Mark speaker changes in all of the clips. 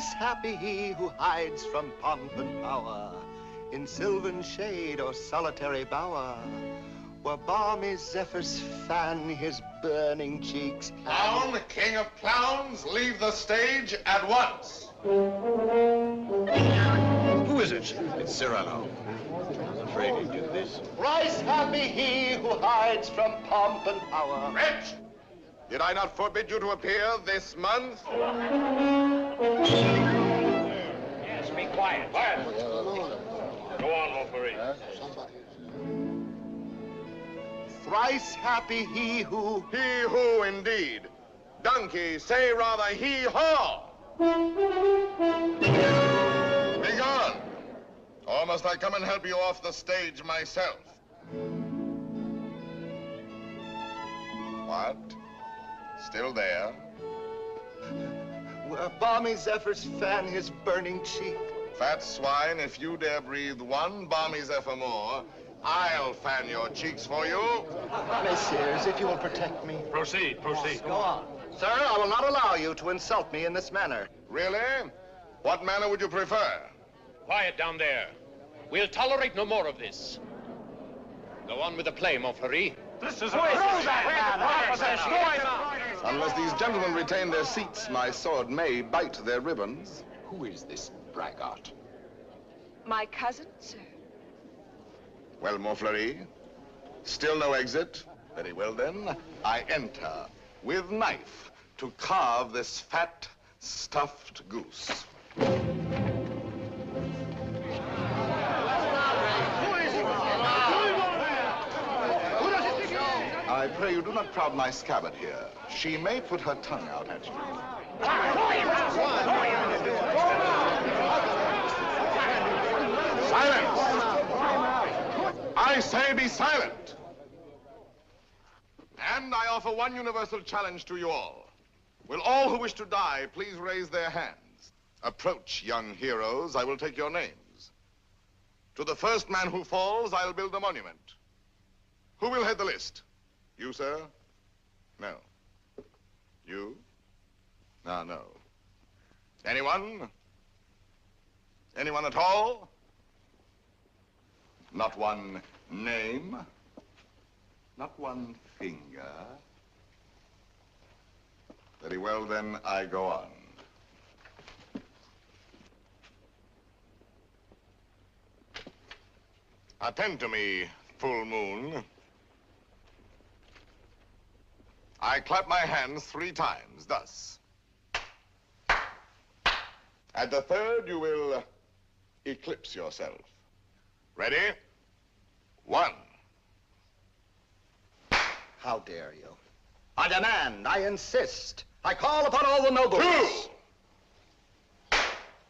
Speaker 1: Thrice happy he who hides from pomp and power in sylvan shade or solitary bower, where balmy zephyrs fan his burning cheeks.
Speaker 2: Clown, king of clowns, leave the stage at once.
Speaker 3: Who is it?
Speaker 2: It's Cyrano.
Speaker 3: I'm afraid he did this.
Speaker 1: Thrice happy he who hides from pomp and power.
Speaker 2: Wretch! Did I not forbid you to appear this month?
Speaker 4: Yes, be quiet. Quiet. Go on, Montfleury.
Speaker 1: Thrice happy he who...
Speaker 2: He who, indeed. Donkey, say rather he-haw. Be gone. Or must I come and help you off the stage myself? What? Still there?
Speaker 1: Where balmy zephyrs fan his burning cheek.
Speaker 2: Fat swine, if you dare breathe one balmy zephyr more, I'll fan your cheeks for you.
Speaker 1: Messieurs, if you will protect me.
Speaker 4: Proceed, proceed.
Speaker 1: Go on. Sir, I will not allow you to insult me in this manner.
Speaker 2: Really? What manner would you prefer?
Speaker 4: Quiet down there. We'll tolerate no more of this. Go on with the play, Montfleury. This is
Speaker 2: Unless these gentlemen retain their seats, my sword may bite their ribbons.
Speaker 3: Who is this braggart?
Speaker 5: My cousin, sir.
Speaker 2: Well, Montfleury, still no exit? Very well, then. I enter with knife to carve this fat, stuffed goose. I pray you do not crowd my scabbard here. She may put her tongue out at you. Silence! I say be silent! And I offer one universal challenge to you all. Will all who wish to die please raise their hands? Approach, young heroes. I will take your names. To the first man who falls, I'll build a monument. Who will head the list? You, sir? No. You? Ah, no. Anyone? Anyone at all? Not one name? Not one finger? Very well, then, I go on. Attend to me, full moon. I clap my hands 3 times, thus. At the third, you will eclipse yourself. Ready? 1.
Speaker 1: How dare you? I demand, I insist. I call upon all the nobles.
Speaker 2: 2.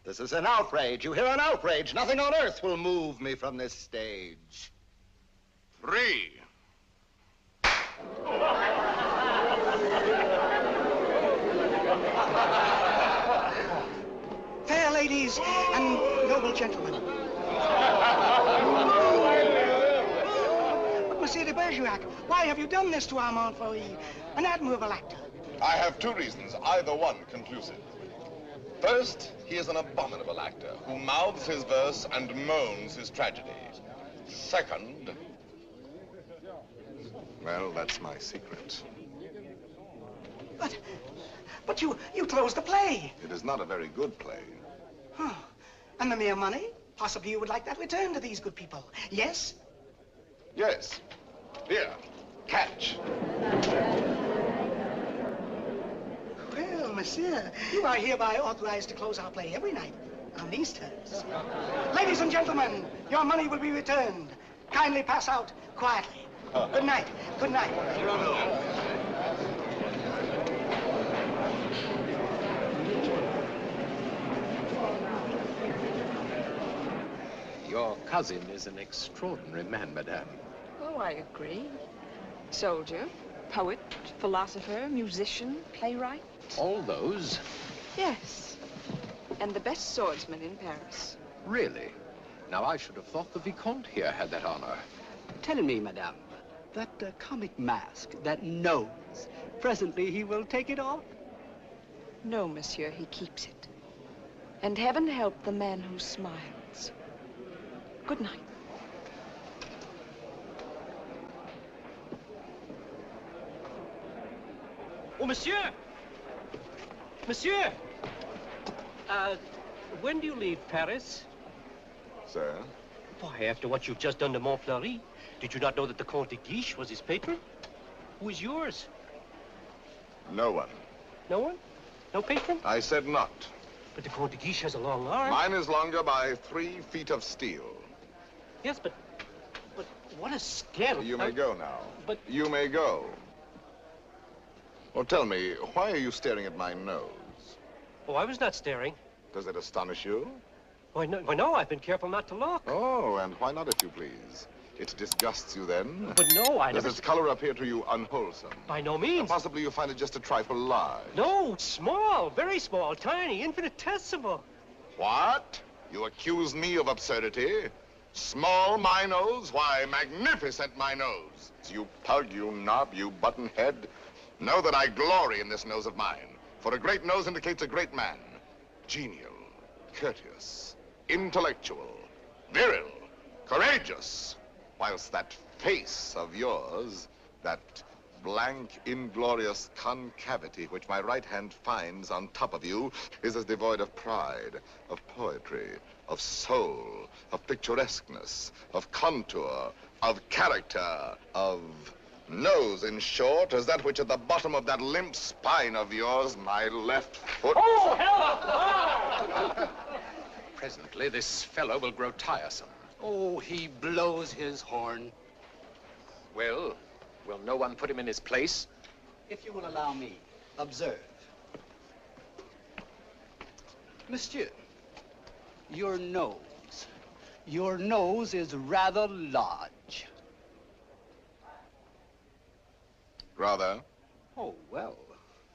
Speaker 1: This is an outrage. You hear, an outrage. Nothing on earth will move me from this stage.
Speaker 2: 3.
Speaker 6: Fair ladies and noble gentlemen. But Monsieur de Bergerac, why have you done this to our Montfleury, an admirable actor?
Speaker 2: I have 2 reasons, either one conclusive. First, he is an abominable actor who mouths his verse and moans his tragedy. Second, well, that's my secret.
Speaker 6: But you closed the play.
Speaker 2: It is not a very good play.
Speaker 6: Huh. And the mere money? Possibly you would like that returned to these good people. Yes?
Speaker 2: Yes. Here, catch.
Speaker 6: Well, monsieur, you are hereby authorized to close our play every night on these terms. Ladies and gentlemen, your money will be returned. Kindly pass out quietly. Good night. Good night.
Speaker 3: Your cousin is an extraordinary man, madame.
Speaker 5: Oh, I agree. Soldier, poet, philosopher, musician, playwright.
Speaker 3: All those?
Speaker 5: Yes. And the best swordsman in Paris.
Speaker 3: Really? Now, I should have thought the Vicomte here had that honor.
Speaker 7: Tell me, madame, that comic mask, that nose, presently he will take it off?
Speaker 5: No, monsieur, he keeps it. And heaven help the man who smiles. Good night.
Speaker 8: Oh, monsieur! Monsieur! When do you leave Paris?
Speaker 2: Sir?
Speaker 8: Why, after what you've just done to Montfleury, did you not know that the Comte De Guiche was his patron? Who is yours?
Speaker 2: No one.
Speaker 8: No one? No patron?
Speaker 2: I said not.
Speaker 8: But the Comte De Guiche has a long arm.
Speaker 2: Mine is longer by 3 feet of steel.
Speaker 8: Yes, but what a scandal.
Speaker 2: You may go now.
Speaker 8: But...
Speaker 2: You may go. Well, tell me, why are you staring at my nose?
Speaker 8: Oh, I was not staring.
Speaker 2: Does it astonish you?
Speaker 8: Why, no, I've been careful not to look.
Speaker 2: Oh, and why not, if you please? It disgusts you then?
Speaker 8: But no, I
Speaker 2: Does
Speaker 8: never...
Speaker 2: its color appear to you unwholesome?
Speaker 8: By no means.
Speaker 2: Possibly you find it just a trifle large.
Speaker 8: No, small, very small, tiny, infinitesimal.
Speaker 2: What? You accuse me of absurdity? Small, my nose? Why, magnificent, my nose. You pug, you knob, you buttonhead. Know that I glory in this nose of mine, for a great nose indicates a great man. Genial, courteous, intellectual, virile, courageous. Whilst that face of yours, that blank, inglorious concavity which my right hand finds on top of you, is as devoid of pride, of poetry, of soul, of picturesqueness, of contour, of character, of nose, in short, as that which at the bottom of that limp spine of yours, my left foot...
Speaker 8: Oh, hell!
Speaker 3: Presently, this fellow will grow tiresome.
Speaker 7: Oh, he blows his horn.
Speaker 3: Well, will no one put him in his place?
Speaker 7: If you will allow me, observe. Monsieur, your nose is rather large.
Speaker 2: Rather?
Speaker 7: Oh, well.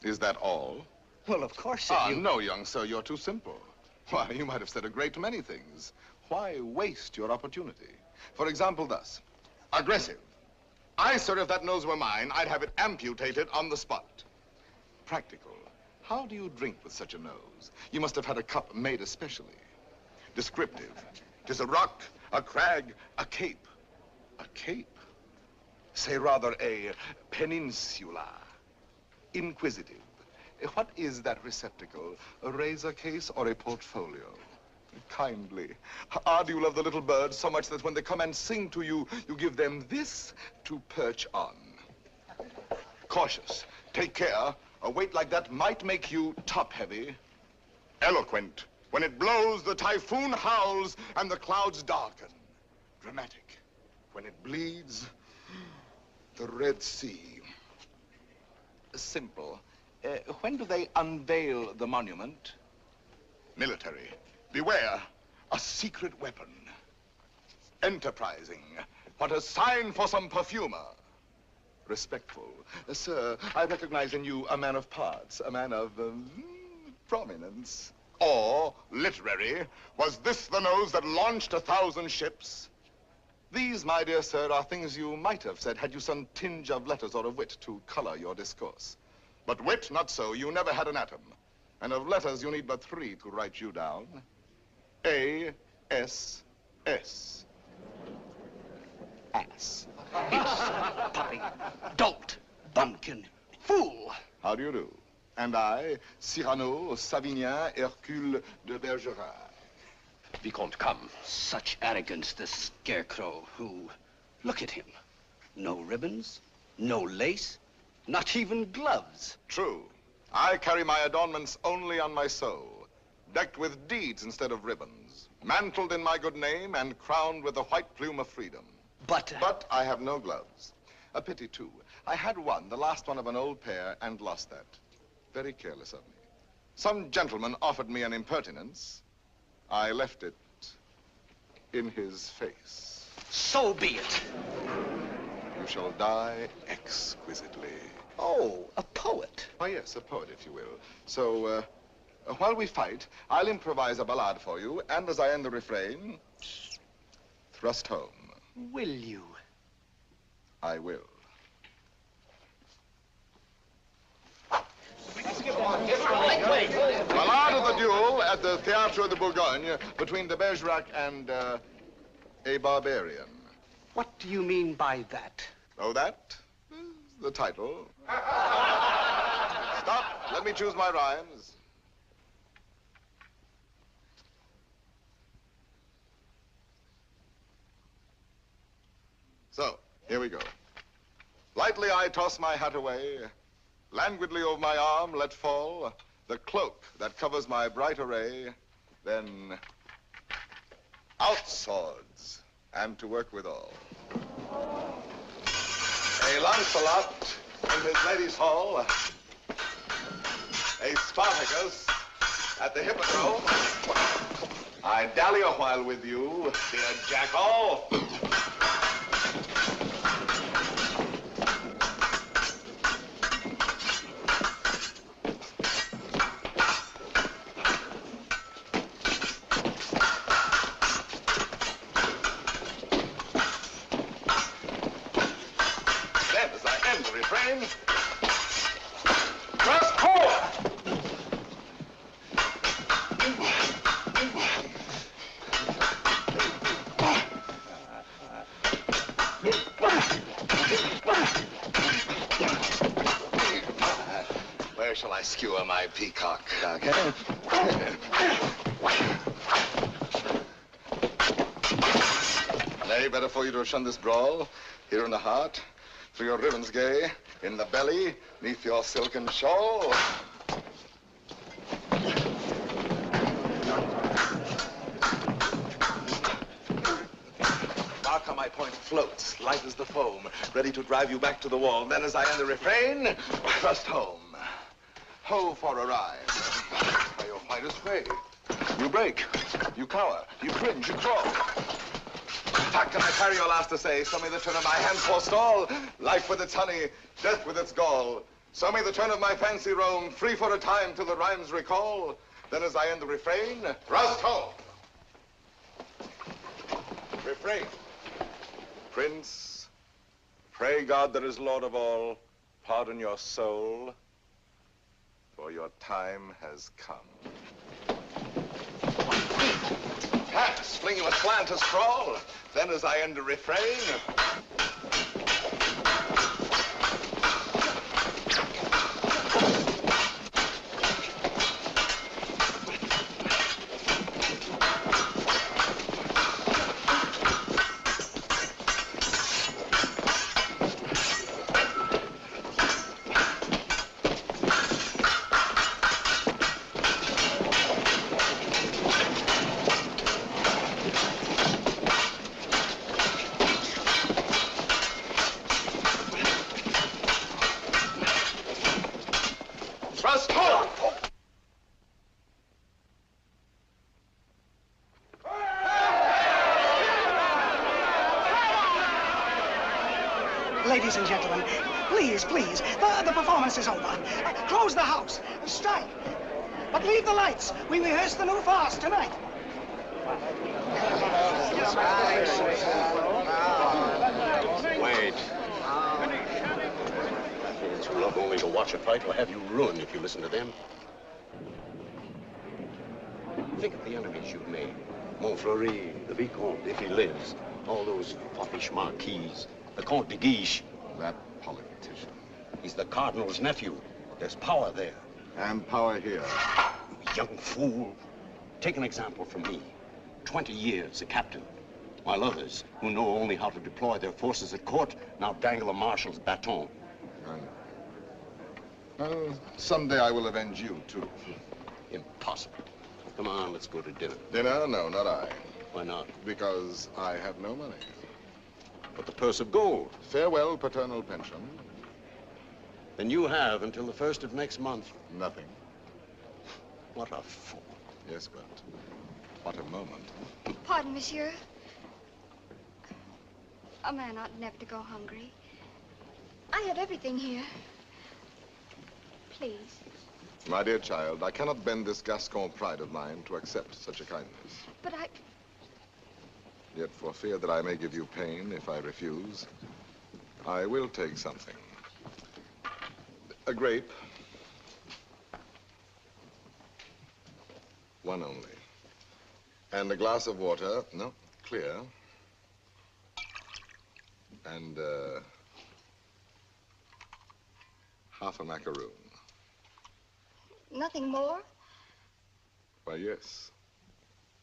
Speaker 2: Is that all?
Speaker 7: Well, of course,
Speaker 2: No, young sir, you're too simple. Why, you might have said a great many things. Why waste your opportunity? For example, thus. Aggressive. Sir, if that nose were mine, I'd have it amputated on the spot. Practical. How do you drink with such a nose? You must have had a cup made especially. Descriptive. 'Tis a rock, a crag, a cape. A cape? Say rather a peninsula. Inquisitive. What is that receptacle? A razor case or a portfolio? Kindly. Do you love the little birds so much that when they come and sing to you, you give them this to perch on? Cautious. Take care. A weight like that might make you top-heavy. Eloquent. When it blows, the typhoon howls and the clouds darken. Dramatic. When it bleeds, the Red Sea. Simple. When do they unveil the monument? Military. Beware, a secret weapon. Enterprising. What a sign for some perfumer. Respectful. Sir, I recognize in you a man of parts, a man of prominence. Or, literary, was this the nose that launched 1,000 ships? These, my dear sir, are things you might have said had you some tinge of letters or of wit to color your discourse. But wit, not so. You never had an atom. And of letters, you need but 3 to write you down. A-S-S. Ass.
Speaker 7: Puppy, dolt, bumpkin, fool.
Speaker 2: How do you do? And I, Cyrano, Savinien, Hercule de Bergerac.
Speaker 3: Vicomte, come.
Speaker 7: Such arrogance, this scarecrow who... Look at him. No ribbons, no lace, not even gloves.
Speaker 2: True. I carry my adornments only on my soul, decked with deeds instead of ribbons, mantled in my good name and crowned with the white plume of freedom. But I have no gloves. A pity, too. I had one, the last one of an old pair, and lost that. Very careless of me. Some gentleman offered me an impertinence. I left it in his face.
Speaker 7: So be it.
Speaker 2: You shall die exquisitely.
Speaker 7: Oh, a poet.
Speaker 2: Oh, yes, a poet, if you will. So, while we fight, I'll improvise a ballade for you, and as I end the refrain, thrust home.
Speaker 7: Will you?
Speaker 2: I will. Ballade of the duel, at the Théâtre de Bourgogne between de Bergerac and a barbarian.
Speaker 7: What do you mean by that?
Speaker 2: Oh, that is the title. Stop. Let me choose my rhymes. So, here we go. Lightly I toss my hat away, languidly over my arm let fall the cloak that covers my bright array, then out swords, and to work withal. A Lancelot in his lady's hall, a Spartacus at the hippodrome. I dally a while with you, dear jackal. Where shall I skewer my peacock? Nay, better for you to have shunned this brawl, here in the heart, through your ribbons gay, in the belly, neath your silken shawl. Mark how my point floats, light as the foam, ready to drive you back to the wall. Then as I end the refrain, thrust home. Ho for a ride. By your finest way. You break, you cower, you cringe, you crawl. How can I carry your last essay? So may the turn of my hand forestall. Life with its honey, death with its gall. So may the turn of my fancy roam, free for a time till the rhymes recall. Then as I end the refrain, thrust home. Refrain. Prince, pray God that is Lord of all, pardon your soul, for your time has come. Pass, fling you a slant to sprawl. Then as I end the refrain, thrust home.
Speaker 6: Ladies and gentlemen, please, please, the performance is over. Close the house, strike. But leave the lights. We rehearse the new farce tonight.
Speaker 8: Wait. Who love only to watch a fight will have you ruined if you listen to them. Think of the enemies you've made. Montfleury, the Vicomte, if he lives. All those foppish marquises. The Comte De Guiche.
Speaker 2: That politician.
Speaker 8: He's the cardinal's nephew. There's power there.
Speaker 2: And power here.
Speaker 8: You young fool. Take an example from me. 20 years a captain. While others, who know only how to deploy their forces at court, now dangle a marshal's baton.
Speaker 2: I know. Well, someday I will avenge you, too.
Speaker 8: Impossible. Come on, let's go to dinner.
Speaker 2: Dinner? No, not I.
Speaker 8: Why not?
Speaker 2: Because I have no money.
Speaker 8: But the purse of gold.
Speaker 2: Farewell, paternal pension.
Speaker 8: Then you have until the 1st of next month.
Speaker 2: Nothing.
Speaker 8: What a fool.
Speaker 2: Yes, but what a moment.
Speaker 9: Pardon, monsieur. A man ought never to go hungry. I have everything here. Please.
Speaker 2: My dear child, I cannot bend this Gascon pride of mine to accept such a kindness.
Speaker 9: But I...
Speaker 2: Yet for fear that I may give you pain if I refuse, I will take something. A grape. One only. And a glass of water. No, clear. And, half a macaroon.
Speaker 9: Nothing more?
Speaker 2: Why, yes.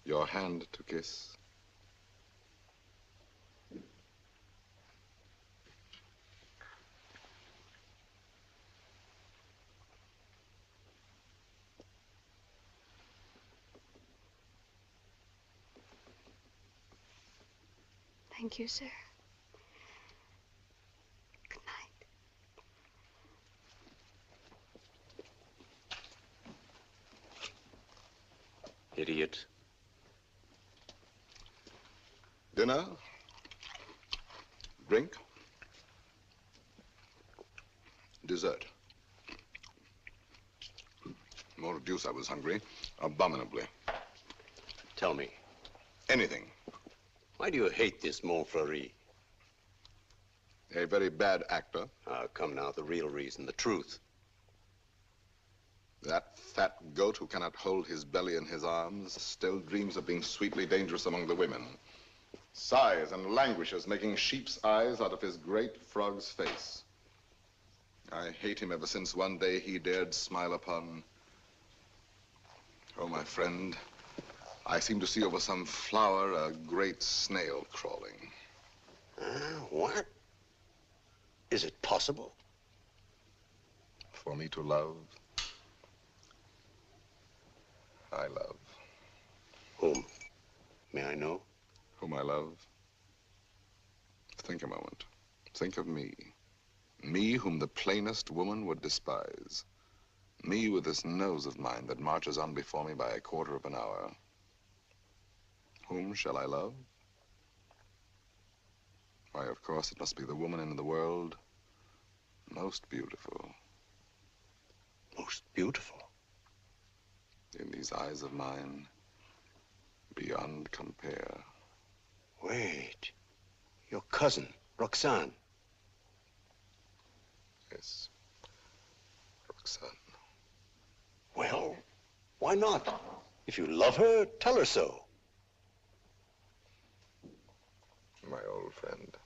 Speaker 2: Your hand to kiss.
Speaker 5: Thank you, sir. Good night.
Speaker 8: Idiot.
Speaker 2: Dinner? Drink? Dessert? More deuce, I was hungry. Abominably.
Speaker 8: Tell me,
Speaker 2: Anything.
Speaker 8: why do you hate this Montfleury?
Speaker 2: A very bad actor.
Speaker 8: Come now, the real reason, the truth.
Speaker 2: That fat goat who cannot hold his belly in his arms still dreams of being sweetly dangerous among the women. Sighs and languishes, making sheep's eyes out of his great frog's face. I hate him ever since one day he dared smile upon... Oh, my friend, I seem to see over some flower a great snail crawling.
Speaker 8: What? Is it possible?
Speaker 2: For me to love, I love.
Speaker 8: Whom? May I know?
Speaker 2: Whom I love? Think a moment. Think of me. Me whom the plainest woman would despise. Me with this nose of mine that marches on before me by a quarter of an hour. Whom shall I love? Why, of course, it must be the woman in the world most beautiful.
Speaker 8: Most beautiful?
Speaker 2: In these eyes of mine, beyond compare.
Speaker 8: Wait. Your cousin, Roxane.
Speaker 2: Yes, Roxane.
Speaker 8: Well, why not? If you love her, tell her so.
Speaker 2: My old friend.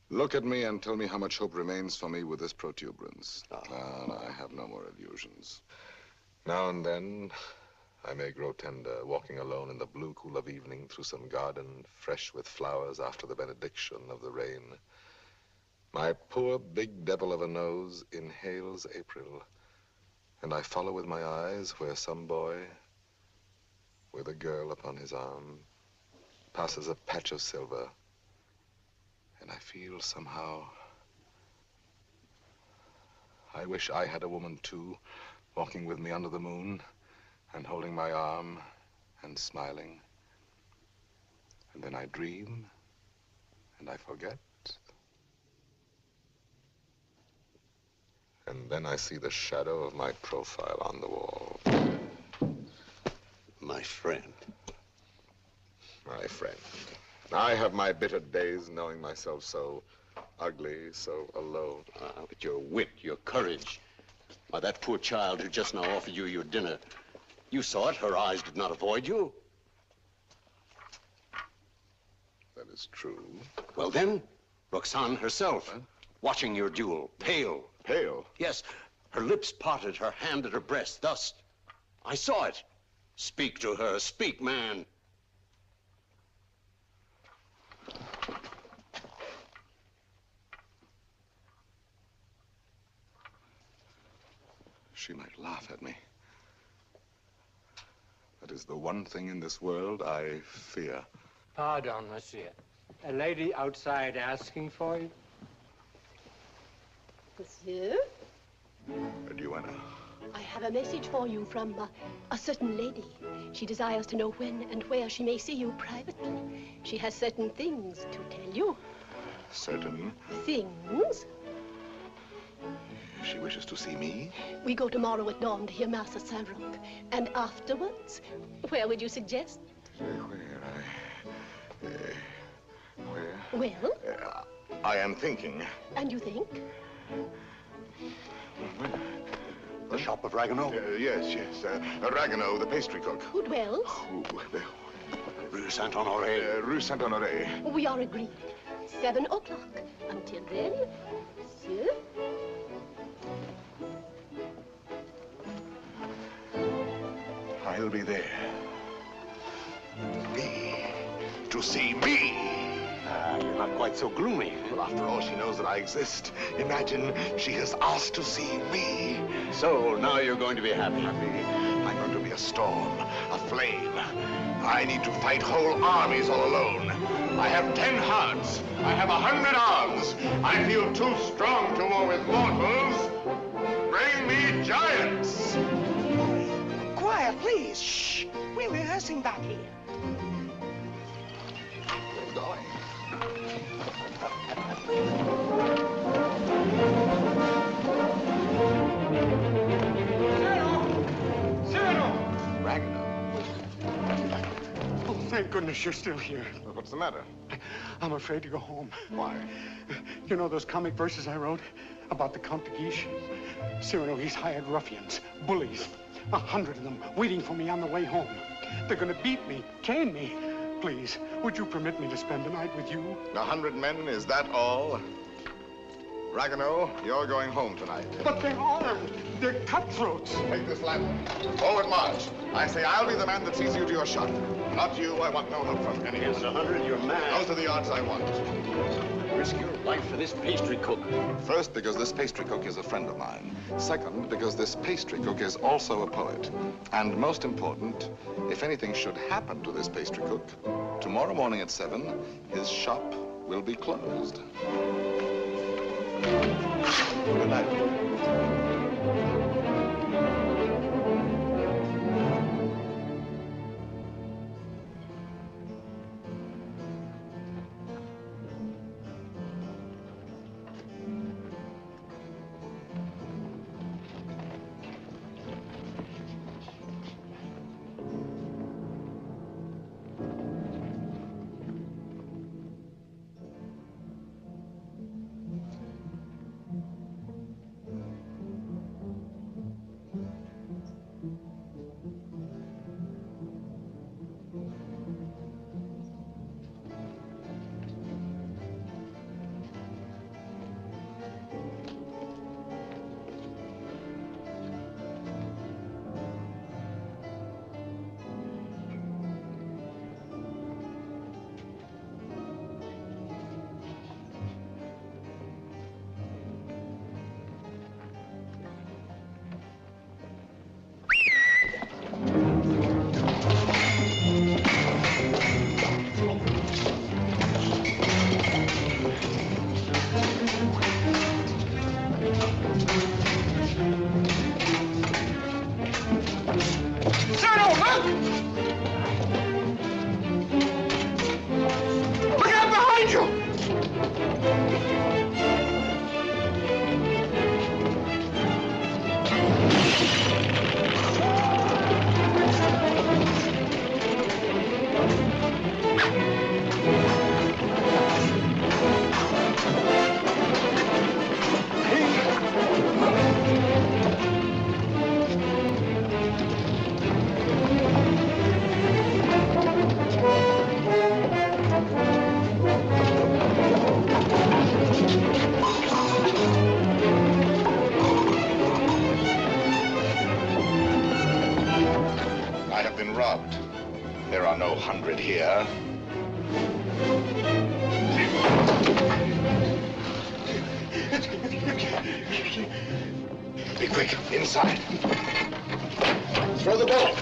Speaker 2: Look at me and tell me how much hope remains for me with this protuberance. And I have no more illusions. Now and then, I may grow tender, walking alone in the blue cool of evening through some garden fresh with flowers after the benediction of the rain. My poor big devil of a nose inhales April, and I follow with my eyes where some boy, with a girl upon his arm, passes a patch of silver, and I feel somehow, I wish I had a woman too, walking with me under the moon, and holding my arm, and smiling. And then I dream, and I forget. And then I see the shadow of my profile on the wall.
Speaker 8: My friend.
Speaker 2: My friend. I have my bitter days knowing myself so ugly, so alone.
Speaker 8: But your wit, your courage. Why, that poor child who just now offered you your dinner, you saw it. Her eyes did not avoid you.
Speaker 2: That is true.
Speaker 8: Well then, Roxane herself, watching your duel, pale.
Speaker 2: Pale?
Speaker 8: Yes, her lips parted, her hand at her breast, thus. I saw it. Speak to her, speak, man.
Speaker 2: She might laugh at me. That is the one thing in this world I fear.
Speaker 10: Pardon, monsieur. A lady outside asking for you?
Speaker 11: Monsieur?
Speaker 2: A duenna.
Speaker 11: I have a message for you from a certain lady. She desires to know when and where she may see you privately. She has certain things to tell you.
Speaker 2: Certain
Speaker 11: things?
Speaker 2: She wishes to see me?
Speaker 11: We go tomorrow at dawn to hear Mass at Saint-Roch. And afterwards, where would you suggest?
Speaker 2: Where?
Speaker 11: Well?
Speaker 2: I am thinking.
Speaker 11: And you think?
Speaker 2: The
Speaker 8: shop of Ragueneau?
Speaker 2: Yes. Ragueneau, the pastry cook.
Speaker 11: Who dwells?
Speaker 8: Rue Saint-Honoré.
Speaker 2: Rue Saint-Honoré.
Speaker 11: We are agreed. 7 o'clock. Until then, monsieur.
Speaker 2: I'll be there. To see me.
Speaker 8: You're not quite so gloomy.
Speaker 2: Well, after all, she knows that I exist. Imagine she has asked to see me.
Speaker 8: So, now you're going to be happy.
Speaker 2: I'm going to be a storm, a flame. I need to fight whole armies all alone. I have 10 hearts. I have 100 arms. I feel too strong to war with mortals. Bring me giants.
Speaker 6: Quiet, please. Shh. We're rehearsing back here.
Speaker 2: Where are you going?
Speaker 10: Cyrano!
Speaker 2: Ragueneau.
Speaker 10: Oh, thank goodness you're still here.
Speaker 2: Well, what's the matter?
Speaker 10: I'm afraid to go home.
Speaker 2: Why?
Speaker 10: You know those comic verses I wrote about the Comte De Guiche? Cyrano, he's hired ruffians, bullies, 100 of them waiting for me on the way home. They're going to beat me, cane me. Please, would you permit me to spend the night with you?
Speaker 2: 100 men, is that all? Ragueneau, you're going home tonight.
Speaker 10: But they're armed. They're cutthroats.
Speaker 2: Take this lantern. Forward march. I say I'll be the man that sees you to your shot. Not you. I want no help from anyone.
Speaker 8: Against 100, you're mad.
Speaker 2: Those are the odds I want.
Speaker 8: Risk your life for this pastry cook.
Speaker 2: First, because this pastry cook is a friend of mine. Second, because this pastry cook is also a poet. And most important, if anything should happen to this pastry cook, tomorrow morning at 7, his shop will be closed. Good night. Be quick, inside. Throw the bolt.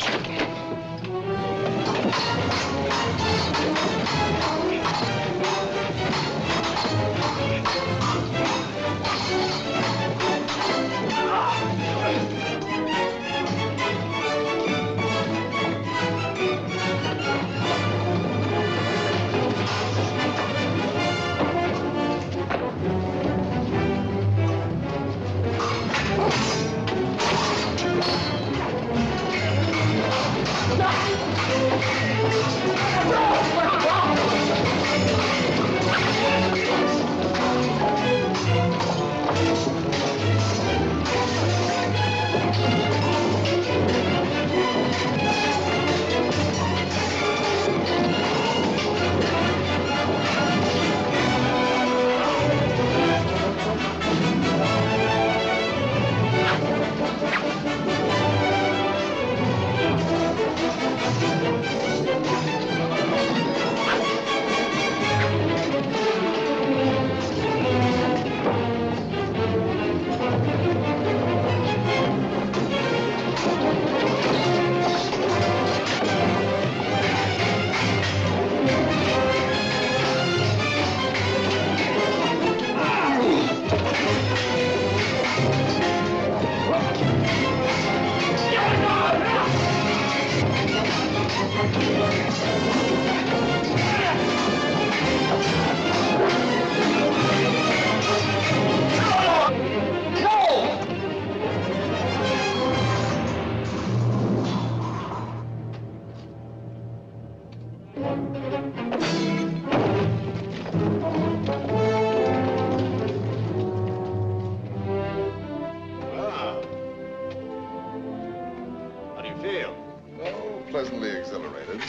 Speaker 2: pleasantly exhilarated.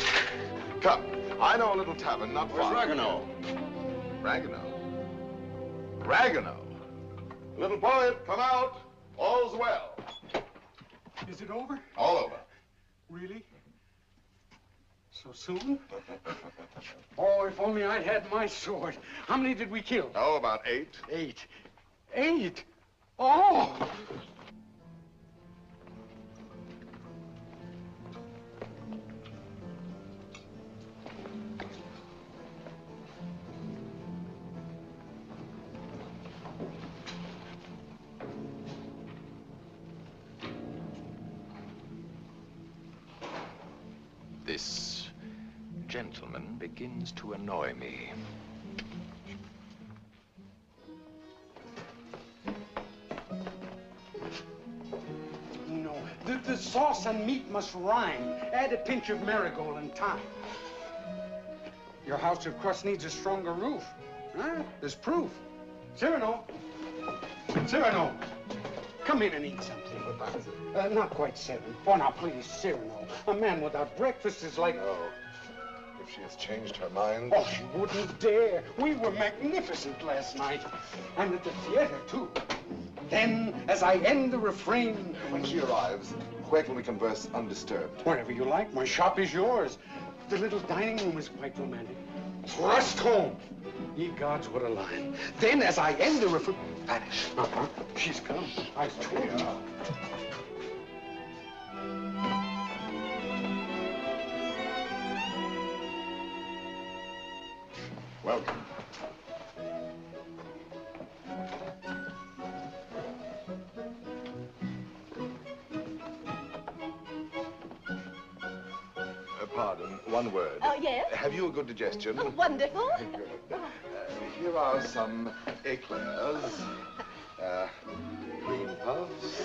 Speaker 2: Come, I know a little tavern not far.
Speaker 8: Where's Ragueneau?
Speaker 2: Ragueneau? Ragueneau? Little poet, come out. All's well.
Speaker 10: Is it over?
Speaker 2: All over.
Speaker 10: Really? So soon? Oh, if only I'd had my sword. How many did we kill?
Speaker 2: Oh, about 8.
Speaker 10: 8. 8? Oh!
Speaker 3: This gentleman begins to annoy me.
Speaker 10: No, the sauce and meat must rhyme. Add a pinch of marigold and thyme. Your house of crust needs a stronger roof. Huh? There's proof. Cyrano! Cyrano! Come in and eat something. Not quite 7. Oh, now, please, Cyrano. A man without breakfast is like...
Speaker 2: Oh, if she has changed her mind...
Speaker 10: Oh, she wouldn't dare. We were magnificent last night. And at the theater, too. Then, as I end the refrain...
Speaker 2: When she arrives, where can we converse undisturbed?
Speaker 10: Wherever you like. My shop is yours. The little dining room is quite romantic. Thrust home! Ye gods, what a line. Then, as I end the refrain...
Speaker 2: Vanish.
Speaker 10: Uh-huh. She's come. I told you.
Speaker 2: Welcome. Pardon, one word.
Speaker 11: Oh, yes?
Speaker 2: Have you a good digestion?
Speaker 11: Oh, wonderful.
Speaker 2: Good. Here are some eclairs, cream puffs,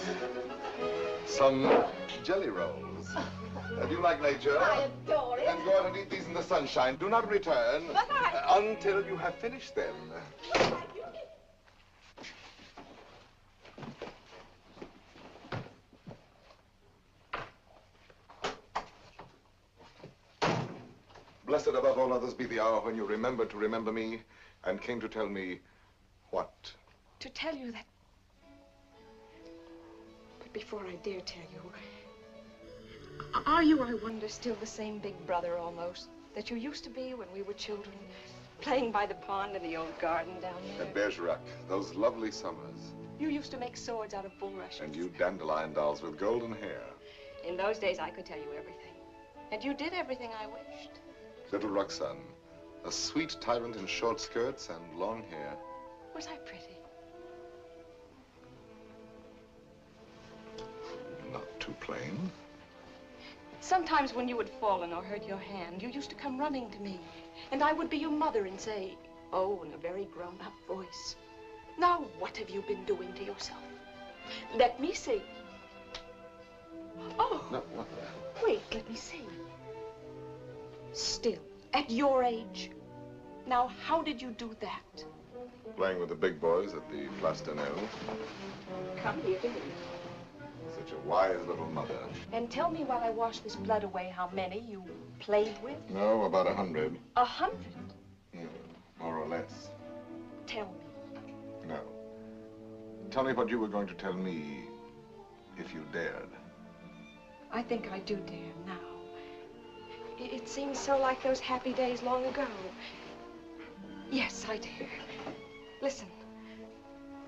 Speaker 2: some jelly rolls. Do you like nature?
Speaker 11: I adore it.
Speaker 2: Then go out and eat these in the sunshine. Do not return until you have finished them. Blessed above all others be the hour when you remembered to remember me and came to tell me what?
Speaker 5: To tell you that... But before I dare tell you, are you, I wonder, still the same big brother almost that you used to be when we were children, playing by the pond in the old garden down there?
Speaker 2: At Bergerac, those lovely summers.
Speaker 5: You used to make swords out of bulrushes.
Speaker 2: And you dandelion dolls with golden hair.
Speaker 5: In those days, I could tell you everything. And you did everything I wished.
Speaker 2: Little Roxane, a sweet tyrant in short skirts and long hair.
Speaker 5: Was I pretty?
Speaker 2: Not too plain.
Speaker 5: Sometimes when you had fallen or hurt your hand, you used to come running to me. And I would be your mother and say, oh, in a very grown-up voice, now what have you been doing to yourself? Let me see. Oh.
Speaker 2: No, what?
Speaker 5: Wait, let me see. Still, at your age. Now, how did you do that?
Speaker 2: Playing with the big boys at the Place d'Honneur.
Speaker 5: Come here to me.
Speaker 2: Such a wise little mother.
Speaker 5: And tell me while I wash this blood away how many you played with.
Speaker 2: No, about 100.
Speaker 5: 100?
Speaker 2: More or less.
Speaker 5: Tell me.
Speaker 2: No. Tell me what you were going to tell me if you dared.
Speaker 5: I think I do dare now. It seems so like those happy days long ago. Yes, I dare. Listen,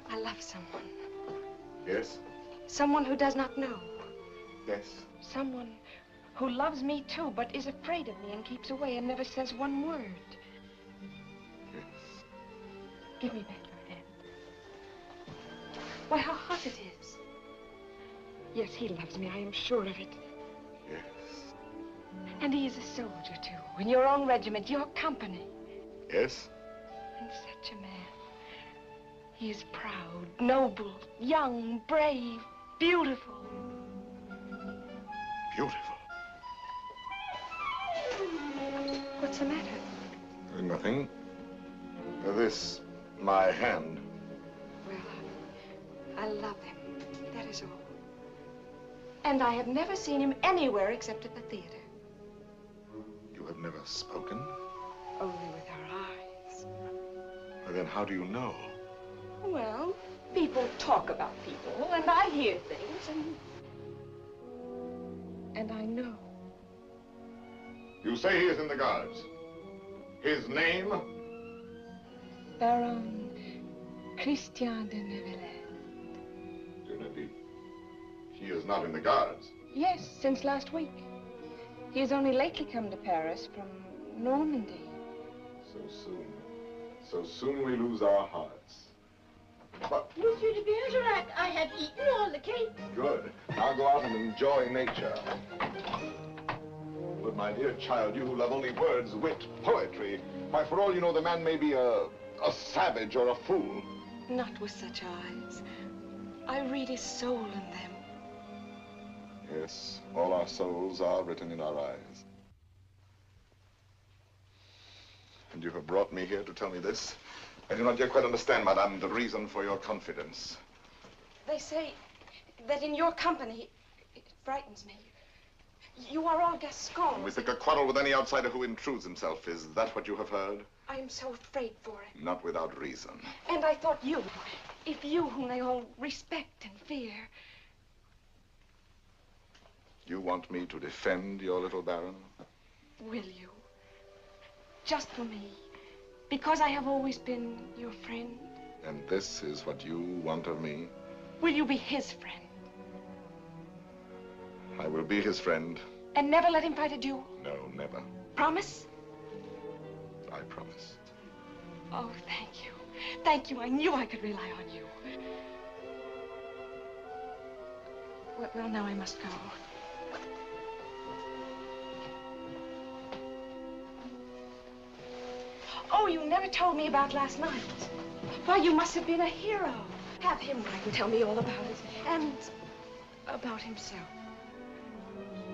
Speaker 5: I love someone.
Speaker 2: Yes?
Speaker 5: Someone who does not know.
Speaker 2: Yes.
Speaker 5: Someone who loves me too, but is afraid of me and keeps away and never says one word.
Speaker 2: Yes.
Speaker 5: Give me back your hand. Why, how hot it is. Yes, he loves me, I am sure of it.
Speaker 2: Yes.
Speaker 5: And he is a soldier, too, in your own regiment, your company.
Speaker 2: Yes?
Speaker 5: And such a man. He is proud, noble, young, brave, beautiful.
Speaker 2: Beautiful.
Speaker 5: What's the matter?
Speaker 2: Nothing. This, my hand.
Speaker 5: Well, I love him. That is all. And I have never seen him anywhere except at the theater.
Speaker 2: never spoken?
Speaker 5: Only with our eyes.
Speaker 2: Well, then how do you know?
Speaker 5: Well, people talk about people, and I hear things, and I know.
Speaker 2: You say he is in the guards. His name?
Speaker 5: Baron Christian de Nevelet.
Speaker 2: He is not in the guards.
Speaker 5: Yes, since last week. He has only lately come to Paris from Normandy.
Speaker 2: So soon. So soon we lose our hearts. But...
Speaker 11: Monsieur de Bergerac, I have eaten all the cake.
Speaker 2: Good. Now go out and enjoy nature. But my dear child, you who love only words, wit, poetry, why, for all you know, the man may be a savage or a fool.
Speaker 5: Not with such eyes. I read his soul in them.
Speaker 2: Yes, all our souls are written in our eyes. And you have brought me here to tell me this? I do not yet quite understand, madame, the reason for your confidence.
Speaker 5: They say that in your company, it frightens me. You are all Gascons.
Speaker 2: We think a quarrel with any outsider who intrudes himself. Is that what you have heard?
Speaker 5: I am so afraid for it.
Speaker 2: Not without reason.
Speaker 5: And I thought you, if you whom they all respect and fear.
Speaker 2: You want me to defend your little baron?
Speaker 5: Will you? Just for me. Because I have always been your friend.
Speaker 2: And this is what you want of me?
Speaker 5: Will you be his friend?
Speaker 2: I will be his friend.
Speaker 5: And never let him fight a duel?
Speaker 2: No, never.
Speaker 5: Promise?
Speaker 2: I promise.
Speaker 5: Oh, thank you. Thank you. I knew I could rely on you. Well, now I must go. Oh, you never told me about last night. Why, you must have been a hero. Have him write and tell me all about it. And about himself.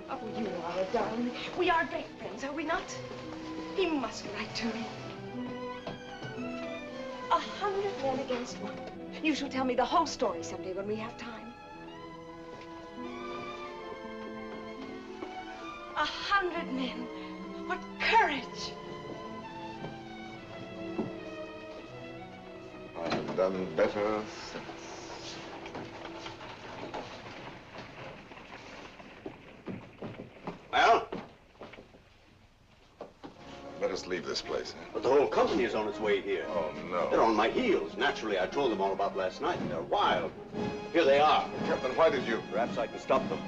Speaker 5: Oh, you are a darling. We are great friends, are we not? He must write to me. 100 men against one. You shall tell me the whole story someday when we have time. 100 men. What courage!
Speaker 2: I have done better since.
Speaker 8: Well?
Speaker 2: Let us leave this place, eh?
Speaker 8: But the whole company is on its way here.
Speaker 2: Oh, no.
Speaker 8: They're on my heels. Naturally, I told them all about last night. They're wild. Here they are.
Speaker 2: Captain, why did you?
Speaker 8: Perhaps I can stop them.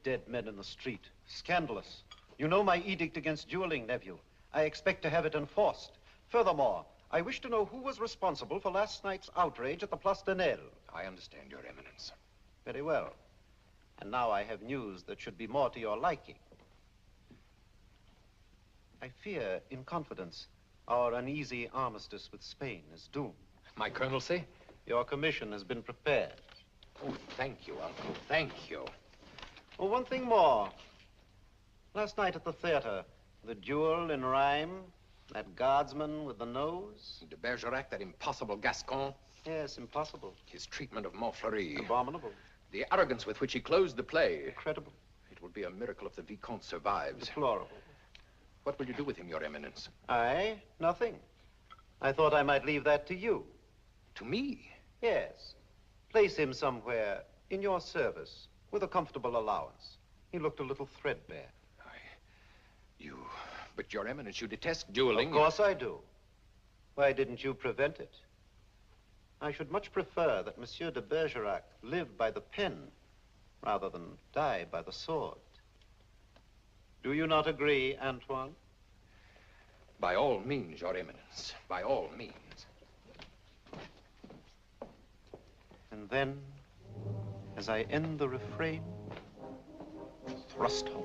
Speaker 12: Dead men in the street. Scandalous. You know my edict against dueling, nephew. I expect to have it enforced. Furthermore, I wish to know who was responsible for last night's outrage at the Place de Nesle.
Speaker 3: I understand, Your Eminence.
Speaker 12: Very well. And now I have news that should be more to your liking. I fear, in confidence, our uneasy armistice with Spain is doomed.
Speaker 3: My colonelcy?
Speaker 12: Your commission has been prepared.
Speaker 3: Oh, thank you, Uncle. Thank you.
Speaker 12: Oh, one thing more. Last night at the theater, the duel in rhyme, that guardsman with the nose.
Speaker 3: De Bergerac, that impossible Gascon.
Speaker 12: Yes, impossible.
Speaker 3: His treatment of Montfleury.
Speaker 12: Abominable.
Speaker 3: The arrogance with which he closed the play.
Speaker 12: Incredible.
Speaker 3: It would be a miracle if the Vicomte survives.
Speaker 12: Deplorable.
Speaker 3: What will you do with him, Your Eminence?
Speaker 12: I? Nothing. I thought I might leave that to you.
Speaker 3: To me?
Speaker 12: Yes. Place him somewhere in your service. With a comfortable allowance. He looked a little threadbare.
Speaker 3: But Your Eminence, you detest dueling.
Speaker 12: Of course I do. Why didn't you prevent it? I should much prefer that Monsieur de Bergerac live by the pen rather than die by the sword. Do you not agree, Antoine?
Speaker 3: By all means, Your Eminence. By all means.
Speaker 12: And then, as I end the refrain, thrust home.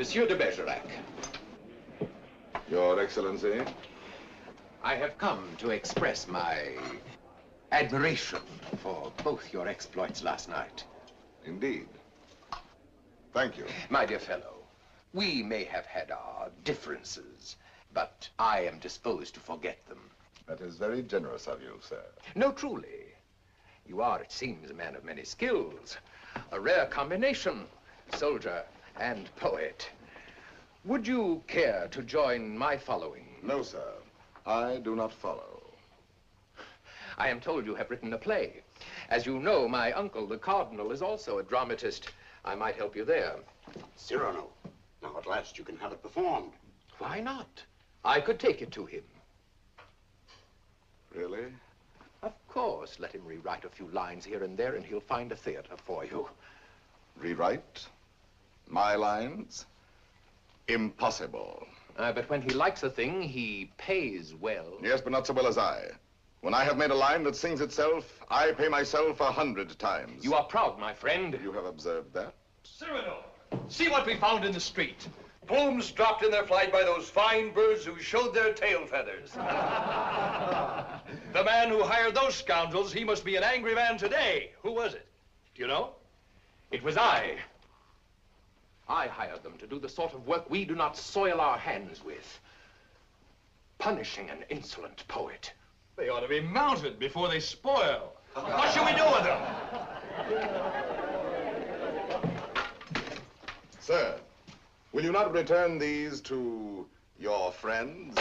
Speaker 3: Monsieur de Bergerac.
Speaker 2: Your Excellency.
Speaker 3: I have come to express my admiration for both your exploits last night.
Speaker 2: Indeed. Thank you.
Speaker 3: My dear fellow, we may have had our differences, but I am disposed to forget them.
Speaker 2: That is very generous of you, sir.
Speaker 3: No, truly. You are, it seems, a man of many skills. A rare combination, soldier and poet. Would you care to join my following?
Speaker 2: No, sir. I do not follow.
Speaker 3: I am told you have written a play. As you know, my uncle, the Cardinal, is also a dramatist. I might help you there.
Speaker 8: Cyrano, now at last you can have it performed.
Speaker 3: Why not? I could take it to him.
Speaker 2: Really?
Speaker 3: Of course. Let him rewrite a few lines here and there, and he'll find a theater for you.
Speaker 2: Rewrite? My lines? Impossible.
Speaker 3: But when he likes a thing, he pays well.
Speaker 2: Yes, but not so well as I. When I have made a line that sings itself, I pay myself 100 times.
Speaker 3: You are proud, my friend.
Speaker 2: You have observed that?
Speaker 13: Cyrano, see what we found in the street. Plumes dropped in their flight by those fine birds who showed their tail feathers. The man who hired those scoundrels, he must be an angry man today. Who was it? Do you know?
Speaker 3: It was I. I hired them to do the sort of work we do not soil our hands with. Punishing an insolent poet.
Speaker 13: They ought to be mounted before they spoil. What shall we do with them?
Speaker 2: Sir, will you not return these to your friends?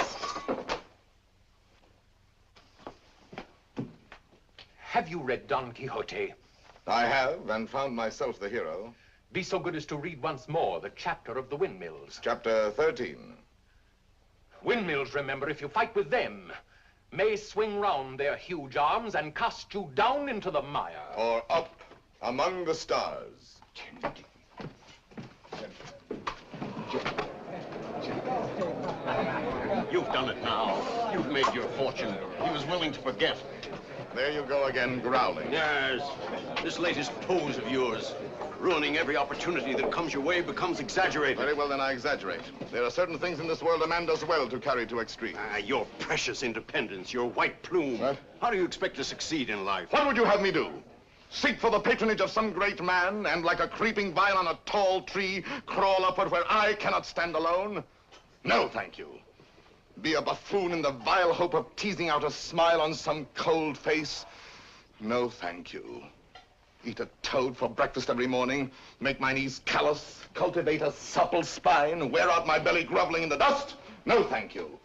Speaker 3: Have you read Don Quixote?
Speaker 2: I have, and found myself the hero.
Speaker 3: Be so good as to read once more the chapter of the windmills.
Speaker 2: Chapter 13.
Speaker 3: Windmills, remember, if you fight with them, may swing round their huge arms and cast you down into the mire.
Speaker 2: Or up among the stars.
Speaker 8: You've done it now. You've made your fortune. He was willing to forget.
Speaker 2: There you go again, growling.
Speaker 8: Yes. This latest pose of yours, ruining every opportunity that comes your way, becomes exaggerated.
Speaker 2: Very well, then I exaggerate. There are certain things in this world a man does well to carry to extremes.
Speaker 8: Your precious independence, your white plume.
Speaker 2: What?
Speaker 8: How do you expect to succeed in life?
Speaker 2: What would you have me do? Seek for the patronage of some great man and, like a creeping vine on a tall tree, crawl upward where I cannot stand alone? No, thank you. Be a buffoon in the vile hope of teasing out a smile on some cold face? No, thank you. Eat a toad for breakfast every morning, make my knees callous, cultivate a supple spine, wear out my belly groveling in the dust? No, thank you.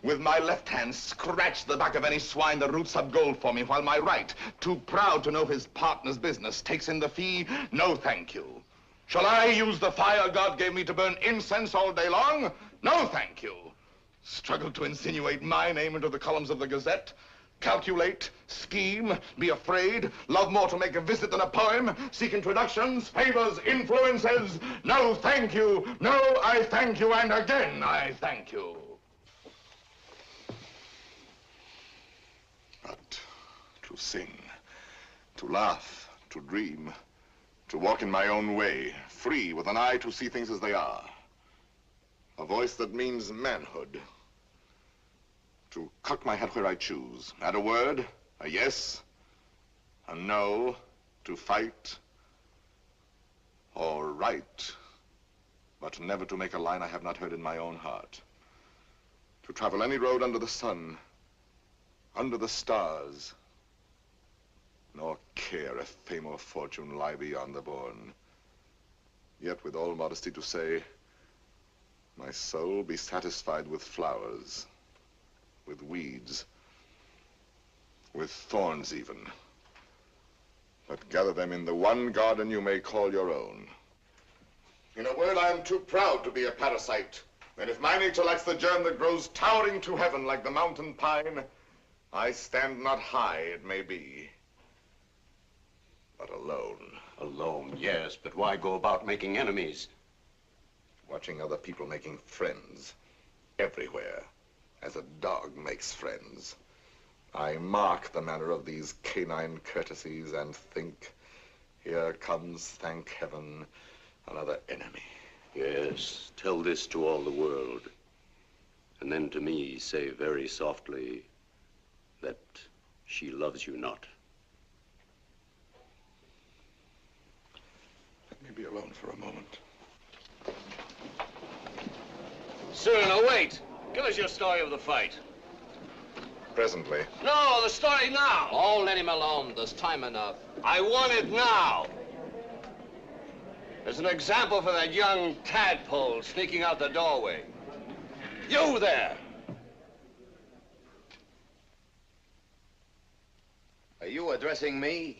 Speaker 2: With my left hand, scratch the back of any swine that roots up gold for me, while my right, too proud to know his partner's business, takes in the fee? No, thank you. Shall I use the fire God gave me to burn incense all day long? No, thank you. Struggle to insinuate my name into the columns of the Gazette? Calculate, scheme, be afraid, love more to make a visit than a poem, seek introductions, favors, influences? No, thank you. No, I thank you, and again, I thank you. But to sing, to laugh, to dream, to walk in my own way, free, with an eye to see things as they are. A voice that means manhood. To cock my head where I choose. Add a word, a yes, a no, to fight or write, but never to make a line I have not heard in my own heart. To travel any road under the sun, under the stars, nor care if fame or fortune lie beyond the bourne. Yet with all modesty to say, my soul be satisfied with flowers, with weeds, with thorns even, but gather them in the one garden you may call your own. In a word, I am too proud to be a parasite, and if my nature lacks the germ that grows towering to heaven like the mountain pine, I stand not high, it may be, but alone.
Speaker 8: Alone, yes, but why go about making enemies?
Speaker 2: Watching other people making friends, everywhere, as a dog makes friends. I mark the manner of these canine courtesies and think, here comes, thank heaven, another enemy.
Speaker 8: Yes, Yes, tell this to all the world. And then to me say very softly that she loves you not.
Speaker 2: Let me be alone for a moment.
Speaker 7: Cyrano, wait. Give us your story of the fight.
Speaker 2: Presently.
Speaker 7: No, the story now.
Speaker 3: Oh, let him alone. There's time enough.
Speaker 7: I want it now. As an example for that young tadpole sneaking out the doorway. You there.
Speaker 14: Are you addressing me?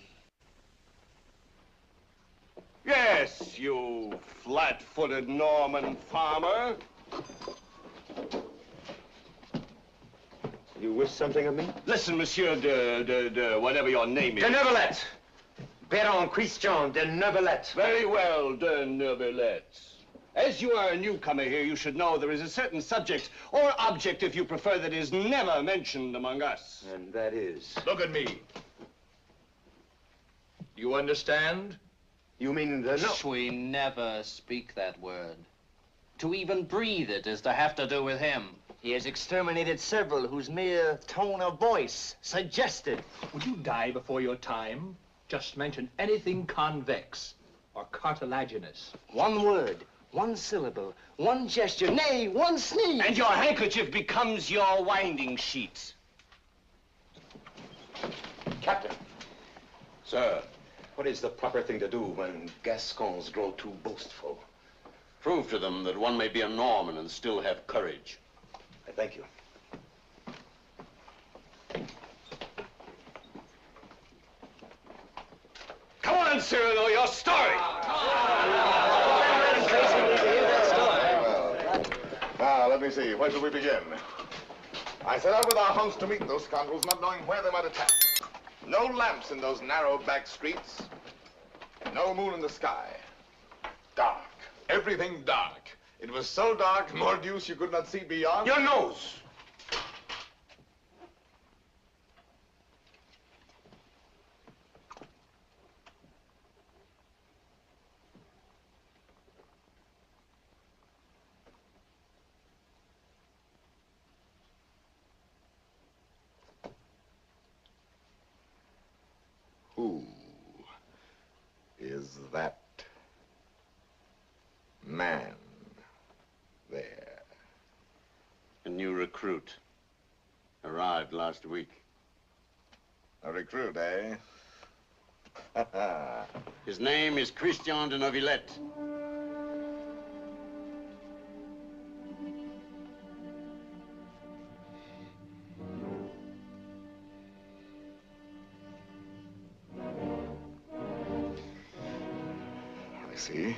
Speaker 7: Yes, you flat-footed Norman farmer.
Speaker 8: You wish something of me?
Speaker 7: Listen, Monsieur de whatever your name is.
Speaker 3: De Neuvillette. Baron Christian de Neuvillette.
Speaker 7: Very well, de Neuvillette. As you are a newcomer here, you should know there is a certain subject, or object, if you prefer, that is never mentioned among us.
Speaker 8: And that is?
Speaker 13: Look at me. You understand?
Speaker 14: You mean the no?
Speaker 3: We never speak that word. To even breathe it is to have to do with him.
Speaker 15: He has exterminated several whose mere tone of voice suggested.
Speaker 13: Would you die before your time? Just mention anything convex or cartilaginous.
Speaker 15: One word, one syllable, one gesture, nay, one sneeze.
Speaker 7: And your handkerchief becomes your winding sheet.
Speaker 8: Captain. Sir, what is the proper thing to do when Gascons grow too boastful? Prove to them that one may be a Norman and still have courage. I thank you.
Speaker 7: Come on, Cyrano, your story.
Speaker 2: Now, let me see. Where shall we begin? I set out with our host to meet those scoundrels, not knowing where they might attack. No lamps in those narrow back streets. No moon in the sky. Dark. Everything dark. It was so dark, mordius, you could not see beyond.
Speaker 7: Your nose.
Speaker 2: Who is that man there?
Speaker 8: A new recruit. Arrived last week.
Speaker 2: A recruit, eh?
Speaker 8: His name is Christian de Neuvillette.
Speaker 2: I see.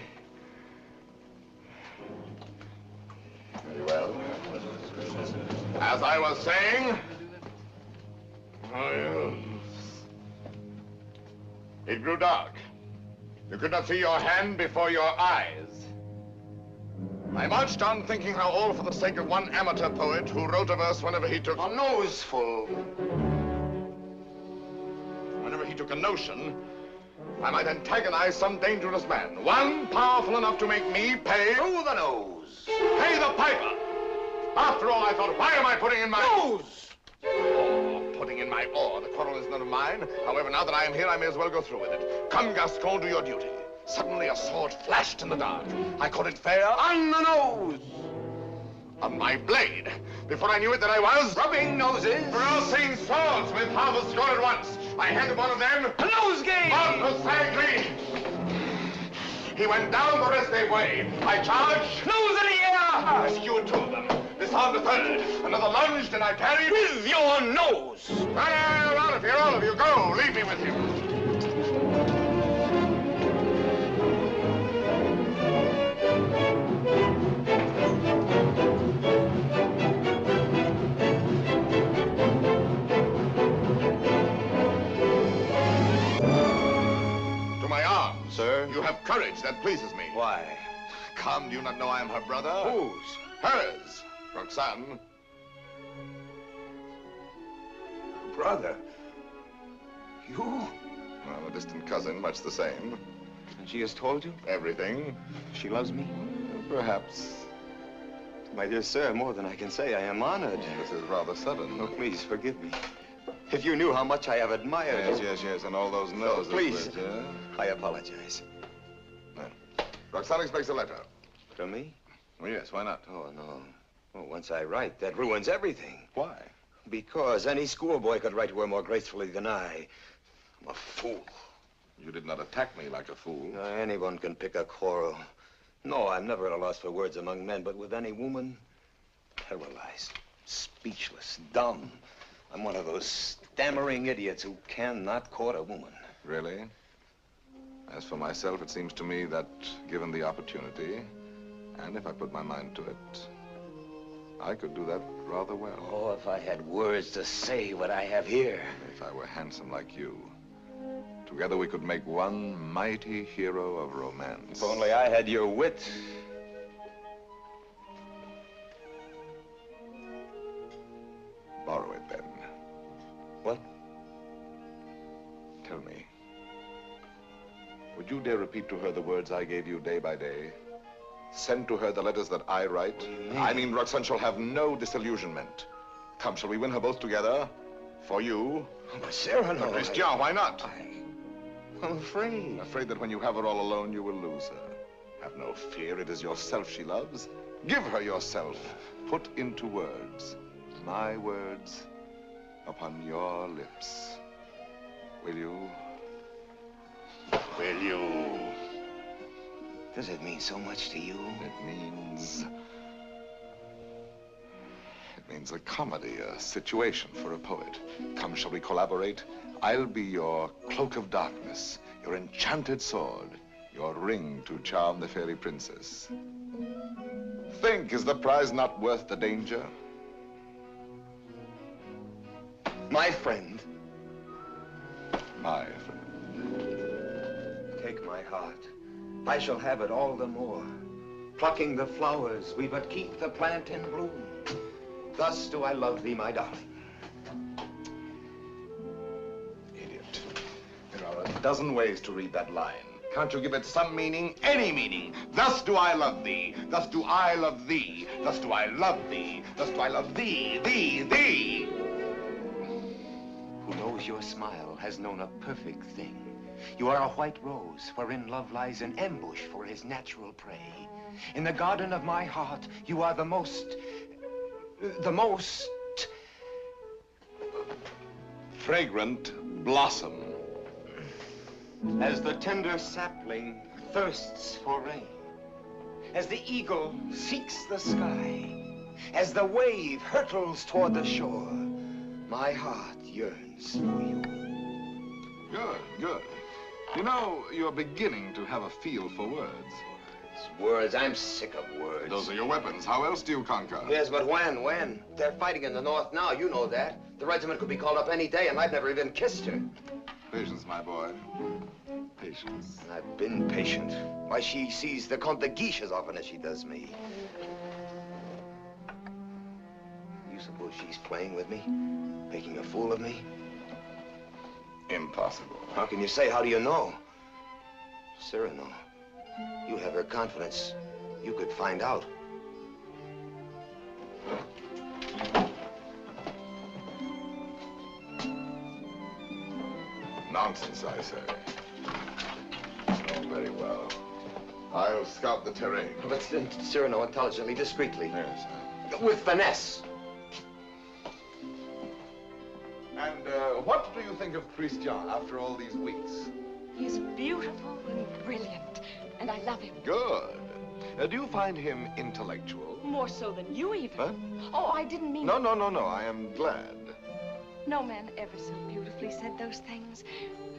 Speaker 2: Very well. As I was saying, it grew dark. You could not see your hand before your eyes. I marched on thinking how all for the sake of one amateur poet who wrote a verse whenever he took a noseful. Whenever he took a notion, I might antagonize some dangerous man. One powerful enough to make me pay through the nose. Pay the piper. After all, I thought, why am I putting in my nose? Oh, putting in my oar. The quarrel is none of mine. However, now that I am here, I may as well go through with it. Come, Gascon, do your duty. Suddenly, a sword flashed in the dark. I caught it fair on the nose. On my blade. Before I knew it, there I was rubbing noses, crossing swords with half a score at once. I handed one of them a nosegay. Oppositely. He went down the restive way. I charged. Nose in the air. Rescued two of them. Disarmed the third. Another lunged, and I parried with your nose. Well, out of here, all of you. Go. Leave me with him.
Speaker 14: Sir?
Speaker 2: You have courage. That pleases me.
Speaker 14: Why?
Speaker 2: Come, do you not know I am her brother?
Speaker 14: Whose?
Speaker 2: Hers. Roxane.
Speaker 14: Brother? You?
Speaker 2: Well, a distant cousin, much the same.
Speaker 14: And she has told you?
Speaker 2: Everything.
Speaker 14: She loves me? Perhaps. My dear sir, more than I can say, I am honored.
Speaker 2: This is rather sudden.
Speaker 14: Oh, please, forgive me. If you knew how much I have admired you.
Speaker 2: Yes, and all those noses.
Speaker 14: Please, I apologize.
Speaker 2: Roxane expects a letter.
Speaker 14: From me?
Speaker 2: Oh, yes, why not?
Speaker 14: Oh, no. Oh, once I write, that ruins everything.
Speaker 2: Why?
Speaker 14: Because any schoolboy could write to her more gracefully than I. I'm a fool.
Speaker 2: You did not attack me like a fool.
Speaker 14: Anyone can pick a quarrel. No, I'm never at a loss for words among men, but with any woman, paralyzed, speechless, dumb. I'm one of those stammering idiots who cannot court a woman.
Speaker 2: Really? As for myself, it seems to me that, given the opportunity, and if I put my mind to it, I could do that rather well.
Speaker 14: Oh, if I had words to say what I have here.
Speaker 2: If I were handsome like you, together we could make one mighty hero of romance.
Speaker 14: If only I had your wit.
Speaker 2: Borrow it, then.
Speaker 14: What?
Speaker 2: Tell me. Would you dare repeat to her the words I gave you day by day? Send to her the letters that I write? I mean, Roxane shall have no disillusionment. Come, shall we win her both together? For you?
Speaker 14: Oh, but Cyrano,
Speaker 2: But Christian, why not?
Speaker 14: I'm afraid.
Speaker 2: Afraid that when you have her all alone, you will lose her. Have no fear, it is yourself she loves. Give her yourself. Put into words, my words, upon your lips. Will you? Will you?
Speaker 14: Does it mean so much to you?
Speaker 2: It means a comedy, a situation for a poet. Come, shall we collaborate? I'll be your cloak of darkness, your enchanted sword, your ring to charm the fairy princess. Think, is the prize not worth the danger?
Speaker 14: My friend.
Speaker 2: My friend.
Speaker 14: Take my heart. I shall have it all the more. Plucking the flowers, we but keep the plant in bloom. Thus do I love thee, my darling.
Speaker 2: Idiot. There are a dozen ways to read that line. Can't you give it some meaning? Any meaning. Thus do I love thee. Thus do I love thee. Thus do I love thee. Thus do I love thee, thee.
Speaker 14: Who knows your smile has known a perfect thing. You are a white rose wherein love lies in ambush for his natural prey. In the garden of my heart, you are the most
Speaker 2: fragrant blossom.
Speaker 14: As the tender sapling thirsts for rain, as the eagle seeks the sky, as the wave hurtles toward the shore, my heart yearns for you.
Speaker 2: Good. You know, you're beginning to have a feel for words.
Speaker 14: Words, I'm sick of words.
Speaker 2: Those are your weapons. How else do you conquer?
Speaker 14: Yes, but when? They're fighting in the north now, you know that. The regiment could be called up any day, and I've never even kissed her.
Speaker 2: Patience, my boy. Patience.
Speaker 14: I've been patient. Why, she sees the Comte De Guiche as often as she does me. You suppose she's playing with me? Making a fool of me?
Speaker 2: Impossible.
Speaker 14: How can you say? How do you know? Cyrano, you have her confidence. You could find out.
Speaker 2: Nonsense, I say. Oh, very well. I'll scout the terrain.
Speaker 14: But Cyrano, intelligently, discreetly.
Speaker 2: Yes.
Speaker 14: With finesse.
Speaker 2: And what do you think of Christian after all these weeks?
Speaker 5: He's beautiful and brilliant, and I love him.
Speaker 2: Good. Do you find him intellectual?
Speaker 5: More so than you even.
Speaker 2: Huh?
Speaker 5: Oh, I didn't mean...
Speaker 2: No. I am glad.
Speaker 5: No man ever so beautifully said those things.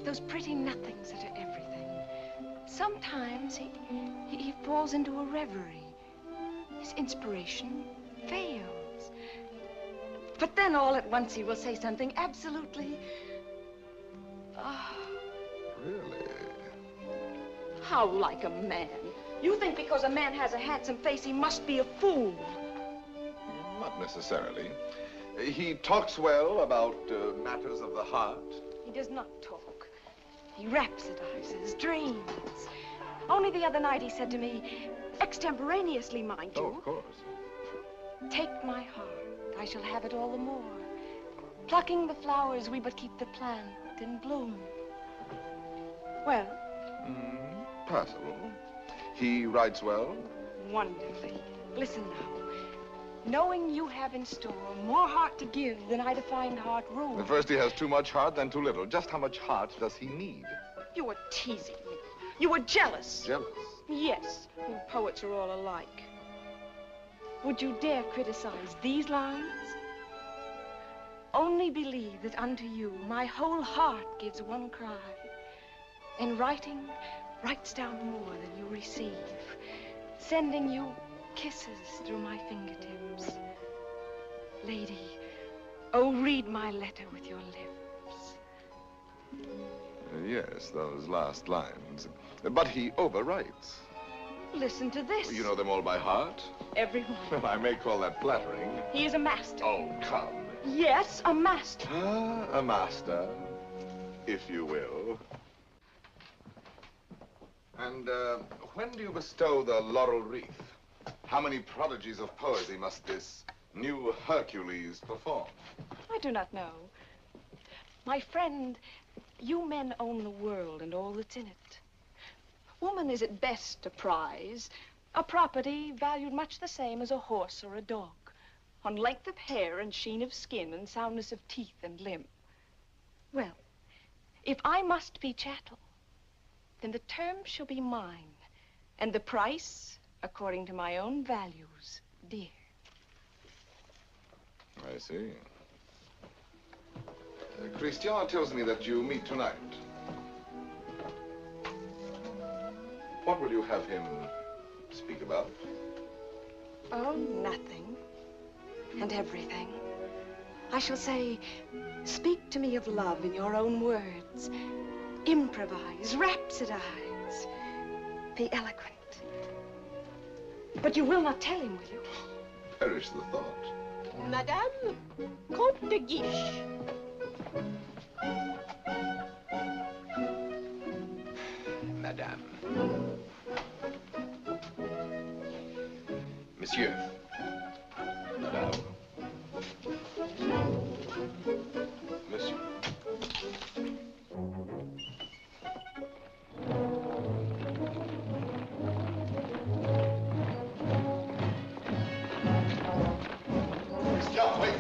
Speaker 5: Those pretty nothings that are everything. Sometimes he falls into a reverie. His inspiration fails. But then all at once he will say something absolutely...
Speaker 2: Really?
Speaker 5: How like a man. You think because a man has a handsome face, he must be a fool.
Speaker 2: Not necessarily. He talks well about matters of the heart.
Speaker 5: He does not talk. He rhapsodizes, dreams. Only the other night he said to me, Extemporaneously, mind you.
Speaker 2: Oh, of course.
Speaker 5: Take my heart, I shall have it all the more. Plucking the flowers, we but keep the plant in bloom. Well?
Speaker 2: Passable. He writes well?
Speaker 5: Wonderfully. Listen now. Knowing you have in store more heart to give than I to find heart room.
Speaker 2: First he has too much heart, then too little. Just how much heart does he need?
Speaker 5: You were teasing me. You were jealous.
Speaker 2: Jealous?
Speaker 5: Yes. You poets are all alike. Would you dare criticize these lines? Only believe that unto you my whole heart gives one cry. And writing, writes down more than you receive, sending you kisses through my fingertips. Lady, oh, read my letter with your lips.
Speaker 2: Yes, those last lines. But he overwrites.
Speaker 5: Listen to this.
Speaker 2: You know them all by heart?
Speaker 5: Everyone.
Speaker 2: Well, I may call that flattering.
Speaker 5: He is a master.
Speaker 2: Oh, come.
Speaker 5: Yes, a master.
Speaker 2: A master, if you will. And when do you bestow the laurel wreath? How many prodigies of poesy must this new Hercules perform?
Speaker 5: I do not know. My friend, you men own the world and all that's in it. Woman is at best a prize, a property valued much the same as a horse or a dog, on length of hair and sheen of skin and soundness of teeth and limb. Well, if I must be chattel, then the terms shall be mine, and the price according to my own values, dear.
Speaker 2: I see. Christian tells me that you meet tonight. What will you have him speak about?
Speaker 5: Oh, nothing. And everything. I shall say, speak to me of love in your own words. Improvise, rhapsodize. Be eloquent. But you will not tell him, will you?
Speaker 2: Perish the thought.
Speaker 11: Madame, Comte De Guiche.
Speaker 3: Madame. Monsieur.
Speaker 2: Madame. Monsieur. Christian, wait.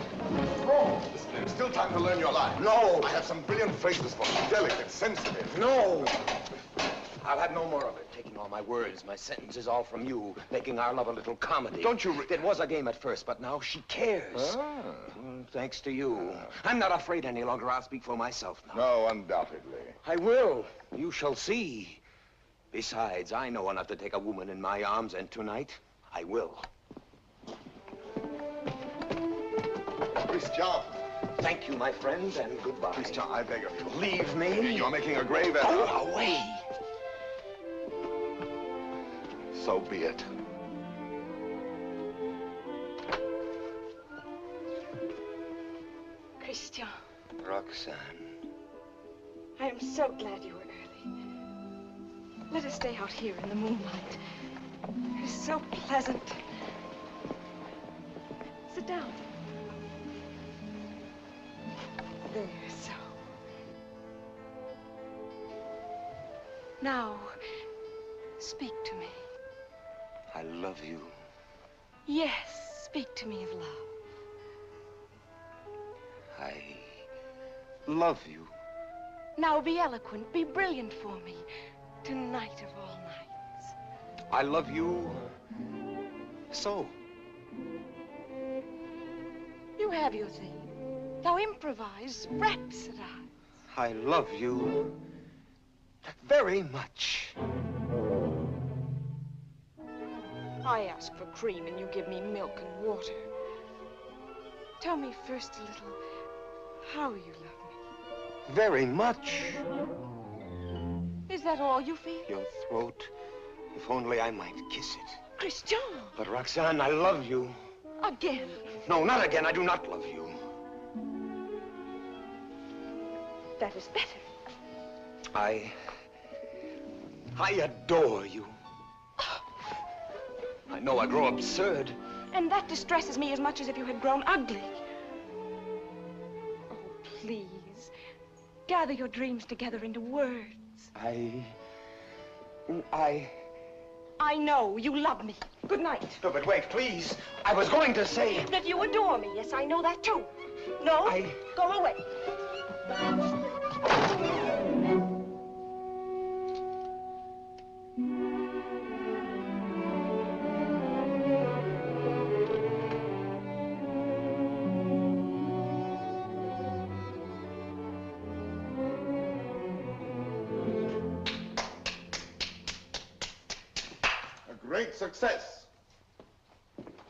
Speaker 14: No.
Speaker 2: Listen, there's still time to learn your line.
Speaker 14: No.
Speaker 2: I have some brilliant phrases for you. Delicate, sensitive.
Speaker 14: No. I'll have no more of it. Taking all my words, my sentences, all from you, making our love a little comedy.
Speaker 2: Don't you...
Speaker 14: It was a game at first, but now she cares. Thanks to you. I'm not afraid any longer. I'll speak for myself now.
Speaker 2: No, undoubtedly.
Speaker 14: I will. You shall see. Besides, I know enough to take a woman in my arms, and tonight, I will.
Speaker 2: Christian.
Speaker 14: Thank you, my friend, and goodbye.
Speaker 2: Christian, I beg of you.
Speaker 14: Leave me.
Speaker 2: You're making a grave error.
Speaker 14: Go away.
Speaker 2: So be it.
Speaker 5: Christian.
Speaker 14: Roxane.
Speaker 5: I am so glad you were early. Let us stay out here in the moonlight. It is so pleasant. Sit down. There, so. Now, speak to me.
Speaker 14: I love you.
Speaker 5: Yes, speak to me of love.
Speaker 14: I love you.
Speaker 5: Now be eloquent, be brilliant for me. Tonight of all nights.
Speaker 14: I love you so.
Speaker 5: You have your thing. Now improvise, rhapsodize.
Speaker 14: I love you very much.
Speaker 5: I ask for cream and you give me milk and water. Tell me first a little how you love me.
Speaker 14: Very much.
Speaker 5: Is that all you feel?
Speaker 14: Your throat. If only I might kiss it.
Speaker 5: Christian!
Speaker 14: But Roxane, I love you.
Speaker 5: Again.
Speaker 14: No, not again. I do not love you.
Speaker 5: That is better.
Speaker 14: I adore you. I know I grow absurd.
Speaker 5: And that distresses me as much as if you had grown ugly. Oh, please, gather your dreams together into words. I know you love me. Good night.
Speaker 14: No, but wait, please. I was going to say...
Speaker 5: That you adore me. Yes, I know that too. No, go away.
Speaker 2: Great success.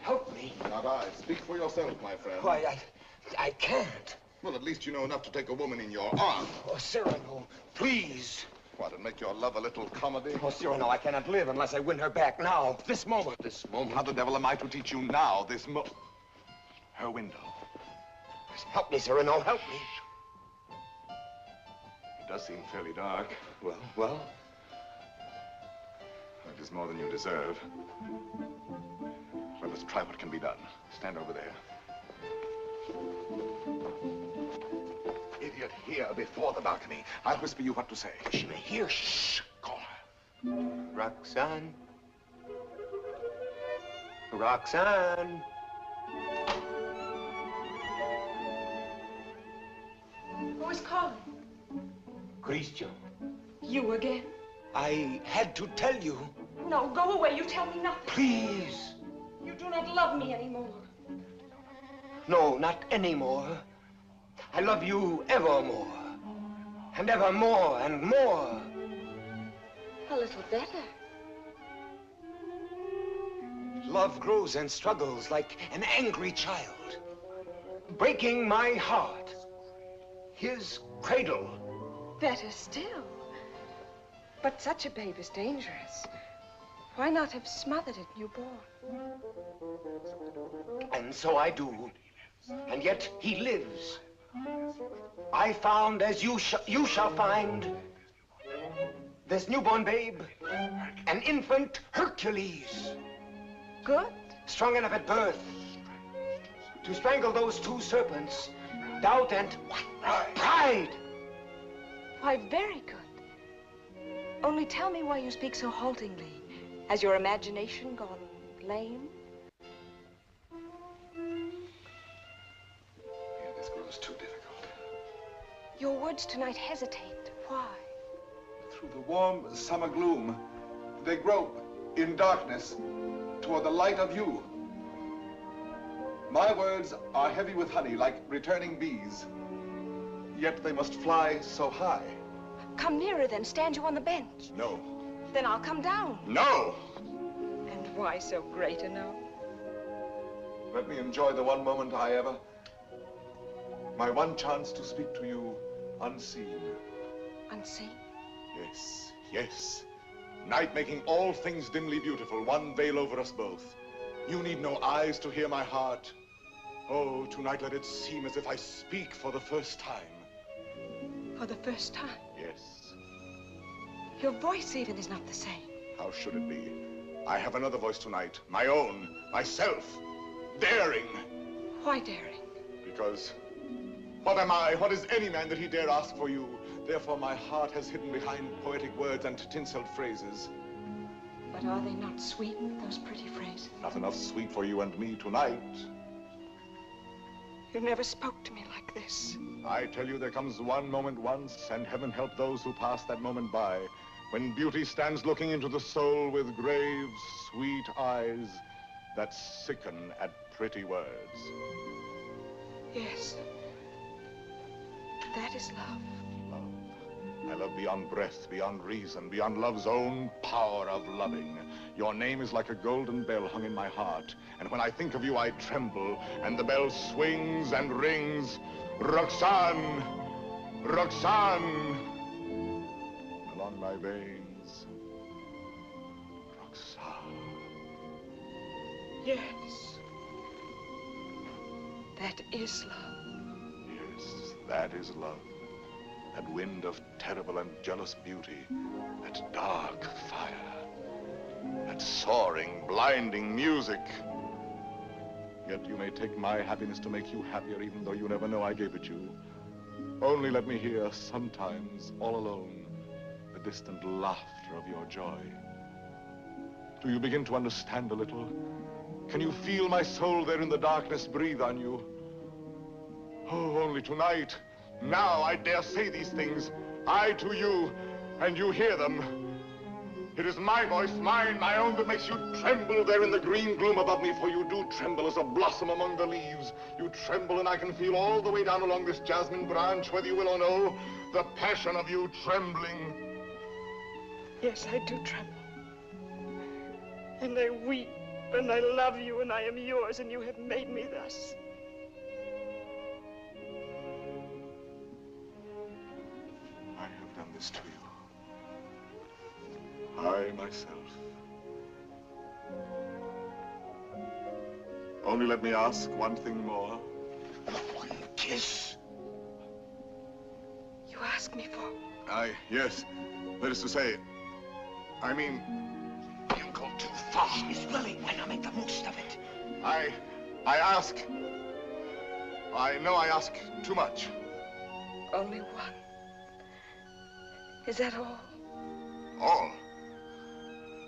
Speaker 14: Help me.
Speaker 2: Not I. Speak for yourself, my friend.
Speaker 14: Why, I can't.
Speaker 2: Well, at least you know enough to take a woman in your arms.
Speaker 14: Oh, Cyrano, please.
Speaker 2: What, and make your love a little comedy?
Speaker 14: Oh, Cyrano, I cannot live unless I win her back now. This moment.
Speaker 2: This moment? How the devil am I to teach you now, her window?
Speaker 14: Help me, Cyrano, help me.
Speaker 2: It does seem fairly dark.
Speaker 14: Well?
Speaker 2: It is more than you deserve. Well, let's try what can be done. Stand over there. Idiot, here before the balcony. I'll whisper you what to say.
Speaker 14: She may hear. Shh.
Speaker 2: Call her.
Speaker 14: Roxane. Roxane.
Speaker 5: Who is calling?
Speaker 14: Christian.
Speaker 5: You again?
Speaker 14: I had to tell you.
Speaker 5: No, go away. You tell me nothing.
Speaker 14: Please.
Speaker 5: You do not love me anymore.
Speaker 14: No, not anymore. I love you evermore. And evermore and more.
Speaker 5: A little better.
Speaker 14: Love grows and struggles like an angry child, breaking my heart. His cradle.
Speaker 5: Better still. But such a babe is dangerous. Why not have smothered it newborn?
Speaker 14: And so I do. And yet he lives. I found, as you shall find, this newborn babe, an infant Hercules.
Speaker 5: Good.
Speaker 14: Strong enough at birth to strangle those two serpents, doubt and pride.
Speaker 5: Why, very good. Only tell me why you speak so haltingly. Has your imagination gone lame?
Speaker 2: Yeah, this grows too difficult.
Speaker 5: Your words tonight hesitate. Why?
Speaker 2: Through the warm summer gloom, they grope in darkness toward the light of you. My words are heavy with honey, like returning bees. Yet they must fly so high.
Speaker 5: Come nearer, then. Stand you on the bench.
Speaker 2: No.
Speaker 5: Then I'll come down.
Speaker 2: No!
Speaker 5: And why so great a no?
Speaker 2: Let me enjoy the one moment I ever... My one chance to speak to you unseen.
Speaker 5: Unseen?
Speaker 2: Yes, yes. Night making all things dimly beautiful, one veil over us both. You need no eyes to hear my heart. Oh, tonight let it seem as if I speak for the first time.
Speaker 5: For the first time?
Speaker 2: Yes.
Speaker 5: Your voice even is not the same.
Speaker 2: How should it be? I have another voice tonight, my own, myself, daring.
Speaker 5: Why daring?
Speaker 2: Because what am I? What is any man that he dare ask for you? Therefore my heart has hidden behind poetic words and tinseled phrases.
Speaker 5: But are they not sweet, those pretty phrases?
Speaker 2: Not enough sweet for you and me tonight.
Speaker 5: You never spoke to me like this.
Speaker 2: I tell you, there comes one moment once, and heaven help those who pass that moment by, when beauty stands looking into the soul with grave, sweet eyes that sicken at pretty words.
Speaker 5: Yes. That is love.
Speaker 2: Love. I love beyond breath, beyond reason, beyond love's own power of loving. Your name is like a golden bell hung in my heart, and when I think of you, I tremble, and the bell swings and rings. Roxane! Roxane! Along my veins. Roxane.
Speaker 5: Yes. That is love.
Speaker 2: Yes, that is love. That wind of terrible and jealous beauty. That dark fire. that soaring, blinding music. Yet you may take my happiness to make you happier, even though you never know I gave it you. Only let me hear, sometimes, all alone, the distant laughter of your joy. Do you begin to understand a little? Can you feel my soul there in the darkness breathe on you? Oh, only tonight, now I dare say these things, I to you, and you hear them. It is my voice, mine, my own, that makes you tremble there in the green gloom above me, for you do tremble as a blossom among the leaves. You tremble, and I can feel all the way down along this jasmine branch, whether you will or no, the passion of you trembling.
Speaker 5: Yes, I do tremble. And I weep, and I love you, and I am yours, and you have made me thus.
Speaker 2: I have done this to you. I, myself. Only let me ask one thing more.
Speaker 1: One kiss.
Speaker 5: You ask me for?
Speaker 2: Yes. That is to say, I mean, you go too far.
Speaker 1: She's willing. Why not make the most of it?
Speaker 2: I ask. I know I ask too much.
Speaker 5: Only one. Is that all?
Speaker 2: All?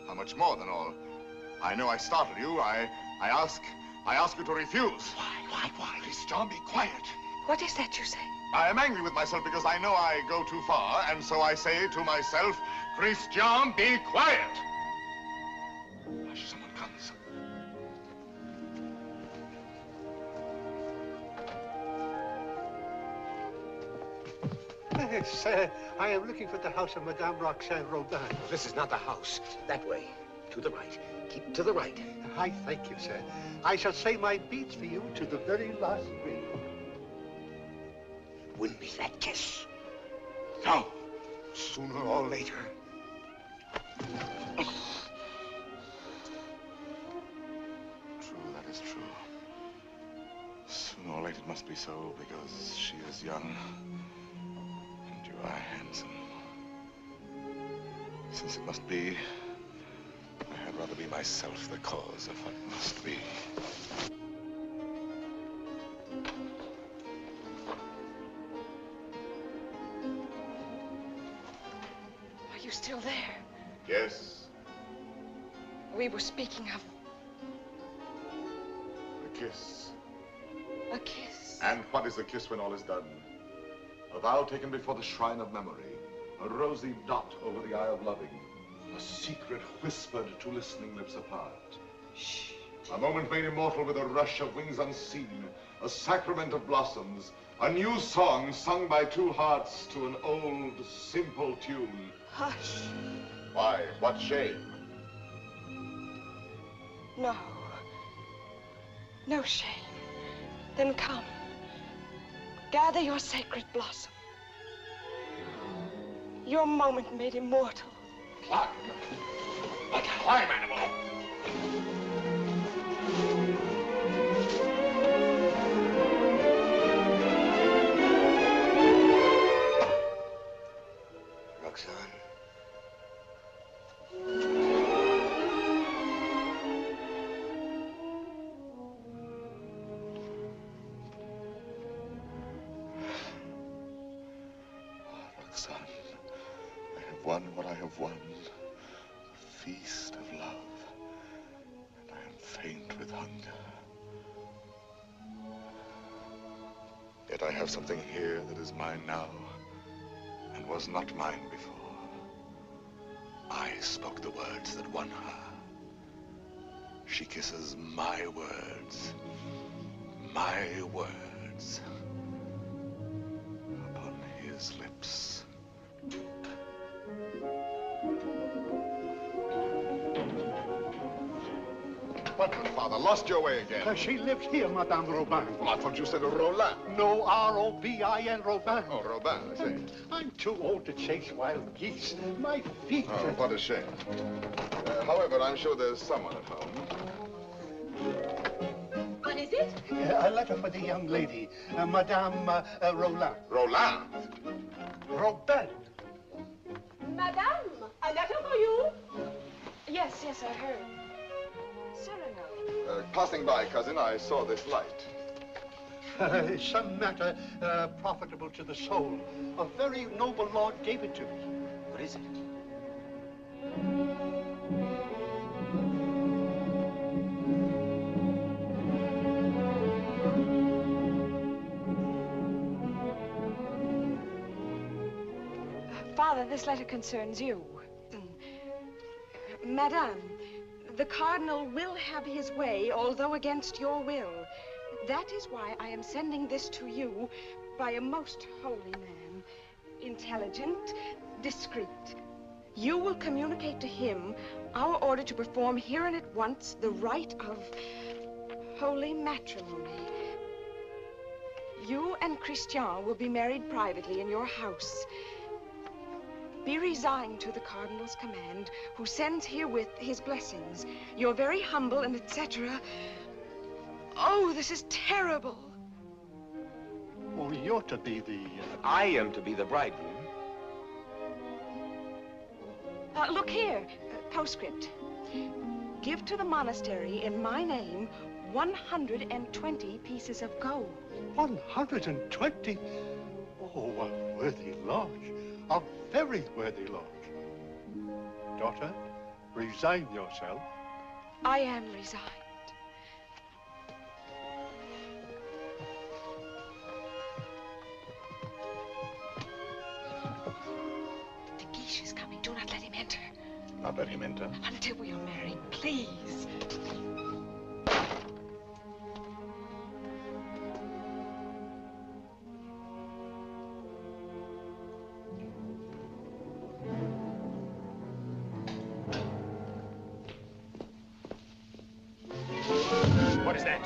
Speaker 2: How much more than all? I know I startled you. I ask you to refuse.
Speaker 1: Why?
Speaker 2: Please, John, be quiet.
Speaker 5: What is that you say?
Speaker 2: I am angry with myself because I know I go too far, and so I say to myself, Christian, be quiet. Hush, someone comes.
Speaker 10: Yes, I am looking for the house of Madame Roxane Robin.
Speaker 3: This is not the house. That way. To the right. Keep to the right.
Speaker 10: I thank you, sir. I shall say my beads for you to the very last ring.
Speaker 1: Win me that kiss.
Speaker 2: No. Sooner or later. True, that is true. Sooner or later it must be so, because she is young. And you are handsome. Since it must be, I had rather be myself the cause of what must be.
Speaker 5: Are you still there?
Speaker 2: Yes.
Speaker 5: We were speaking of
Speaker 2: A kiss.
Speaker 5: a kiss.
Speaker 2: And what is a kiss when all is done? A vow taken before the shrine of memory. A rosy dot over the eye of loving. A secret whispered to listening lips apart. Shh. A moment made immortal with a rush of wings unseen. A sacrament of blossoms. A new song sung by two hearts to an old, simple tune.
Speaker 5: Hush.
Speaker 2: Why? What shame?
Speaker 5: No. No shame. Then come. Gather your sacred blossom. Your moment made immortal.
Speaker 2: Climb. Like a climb animal.
Speaker 1: Roxane.
Speaker 2: Roxane, I have won what I have won. A feast of love. And I am faint with hunger. Yet I have something here that is mine now, and was not mine before. I spoke the words that won her. She kisses my words. My words. Upon his lips. What, Father? Lost your way again?
Speaker 10: She lives here, Madame Robin.
Speaker 2: Well, I thought you said Roland.
Speaker 10: No, R-O-B-I-N, Robin.
Speaker 2: Oh, Robin, I see.
Speaker 10: I'm too old to chase wild geese. My feet...
Speaker 2: Oh, what a shame. However, I'm sure there's someone at home.
Speaker 11: What is it?
Speaker 10: A letter for the young lady, Madame Roland.
Speaker 2: Roland?
Speaker 10: Robin.
Speaker 11: Madame, a letter for you.
Speaker 5: Yes. Yes, I heard. Cyrano.
Speaker 2: Passing by, cousin, I saw this light.
Speaker 10: Some matter profitable to the soul. A very noble lord gave it to me.
Speaker 14: What is it?
Speaker 5: Father, this letter concerns you. Madame, the cardinal will have his way, although against your will. That is why I am sending this to you by a most holy man. Intelligent, discreet. You will communicate to him our order to perform here and at once the rite of holy matrimony. You and Christian will be married privately in your house. Be resigned to the cardinal's command, who sends herewith his blessings. You're very humble and etc. Oh, this is terrible.
Speaker 10: Oh, you're to be the...
Speaker 14: I am to be the bridegroom.
Speaker 5: Look here, postscript. Give to the monastery in my name 120 pieces of gold.
Speaker 10: 120? Oh, a worthy lodge. A very worthy lodge. Daughter, resign yourself.
Speaker 5: I am resigned. De Guiche is coming. Do not let him enter.
Speaker 2: Not let him enter?
Speaker 5: Until we are married, please.
Speaker 4: What is that?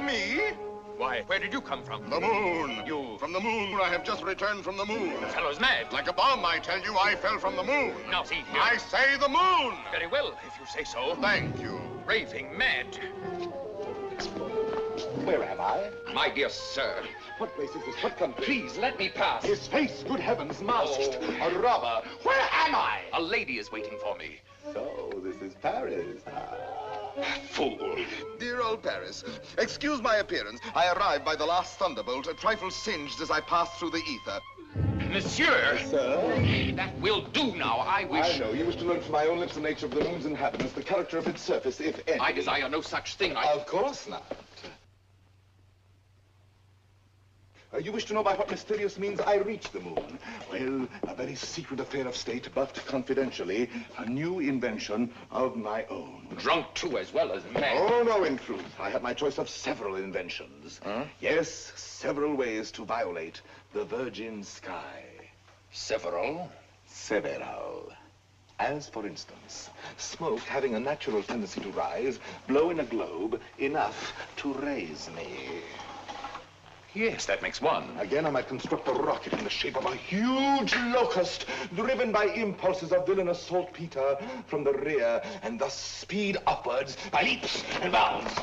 Speaker 2: Me?
Speaker 4: Why, where did you come from?
Speaker 2: The moon.
Speaker 4: You...
Speaker 2: From the moon. I have just returned from the moon.
Speaker 4: The fellow's mad.
Speaker 2: Like a bomb, I tell you, I fell from the moon.
Speaker 4: Now, see here.
Speaker 2: I say the moon.
Speaker 4: Very well, if you say so.
Speaker 2: Thank you.
Speaker 4: Raving mad.
Speaker 16: Where am I?
Speaker 3: My dear sir.
Speaker 16: What place is this? What country?
Speaker 3: Please, let me pass.
Speaker 16: His face, good heavens, masked.
Speaker 3: Oh.
Speaker 16: A robber. Where am I?
Speaker 3: A lady is waiting for me.
Speaker 16: So, this is Paris.
Speaker 3: Fool.
Speaker 2: Dear old Paris, excuse my appearance. I arrived by the last thunderbolt, a trifle singed as I passed through the ether.
Speaker 3: Monsieur!
Speaker 16: Sir?
Speaker 3: That will do now. I wish...
Speaker 16: I know. You wish to learn from my own lips the nature of the moon's inhabitants, the character of its surface, if any.
Speaker 3: I desire no such thing.
Speaker 16: Of course not. You wish to know by what mysterious means I reached the moon? Well, a very secret affair of state, but confidentially, a new invention of my own.
Speaker 3: Drunk, too, as well as mad.
Speaker 16: Oh, no, in truth. I had my choice of several inventions.
Speaker 3: Huh?
Speaker 16: Yes, several ways to violate the virgin sky.
Speaker 3: Several?
Speaker 16: Several. As, for instance, smoke having a natural tendency to rise, blow in a globe enough to raise me.
Speaker 3: Yes, that makes one.
Speaker 16: Again, I might construct a rocket in the shape of a huge locust, driven by impulses of villainous saltpeter from the rear, and thus speed upwards by leaps and bounds.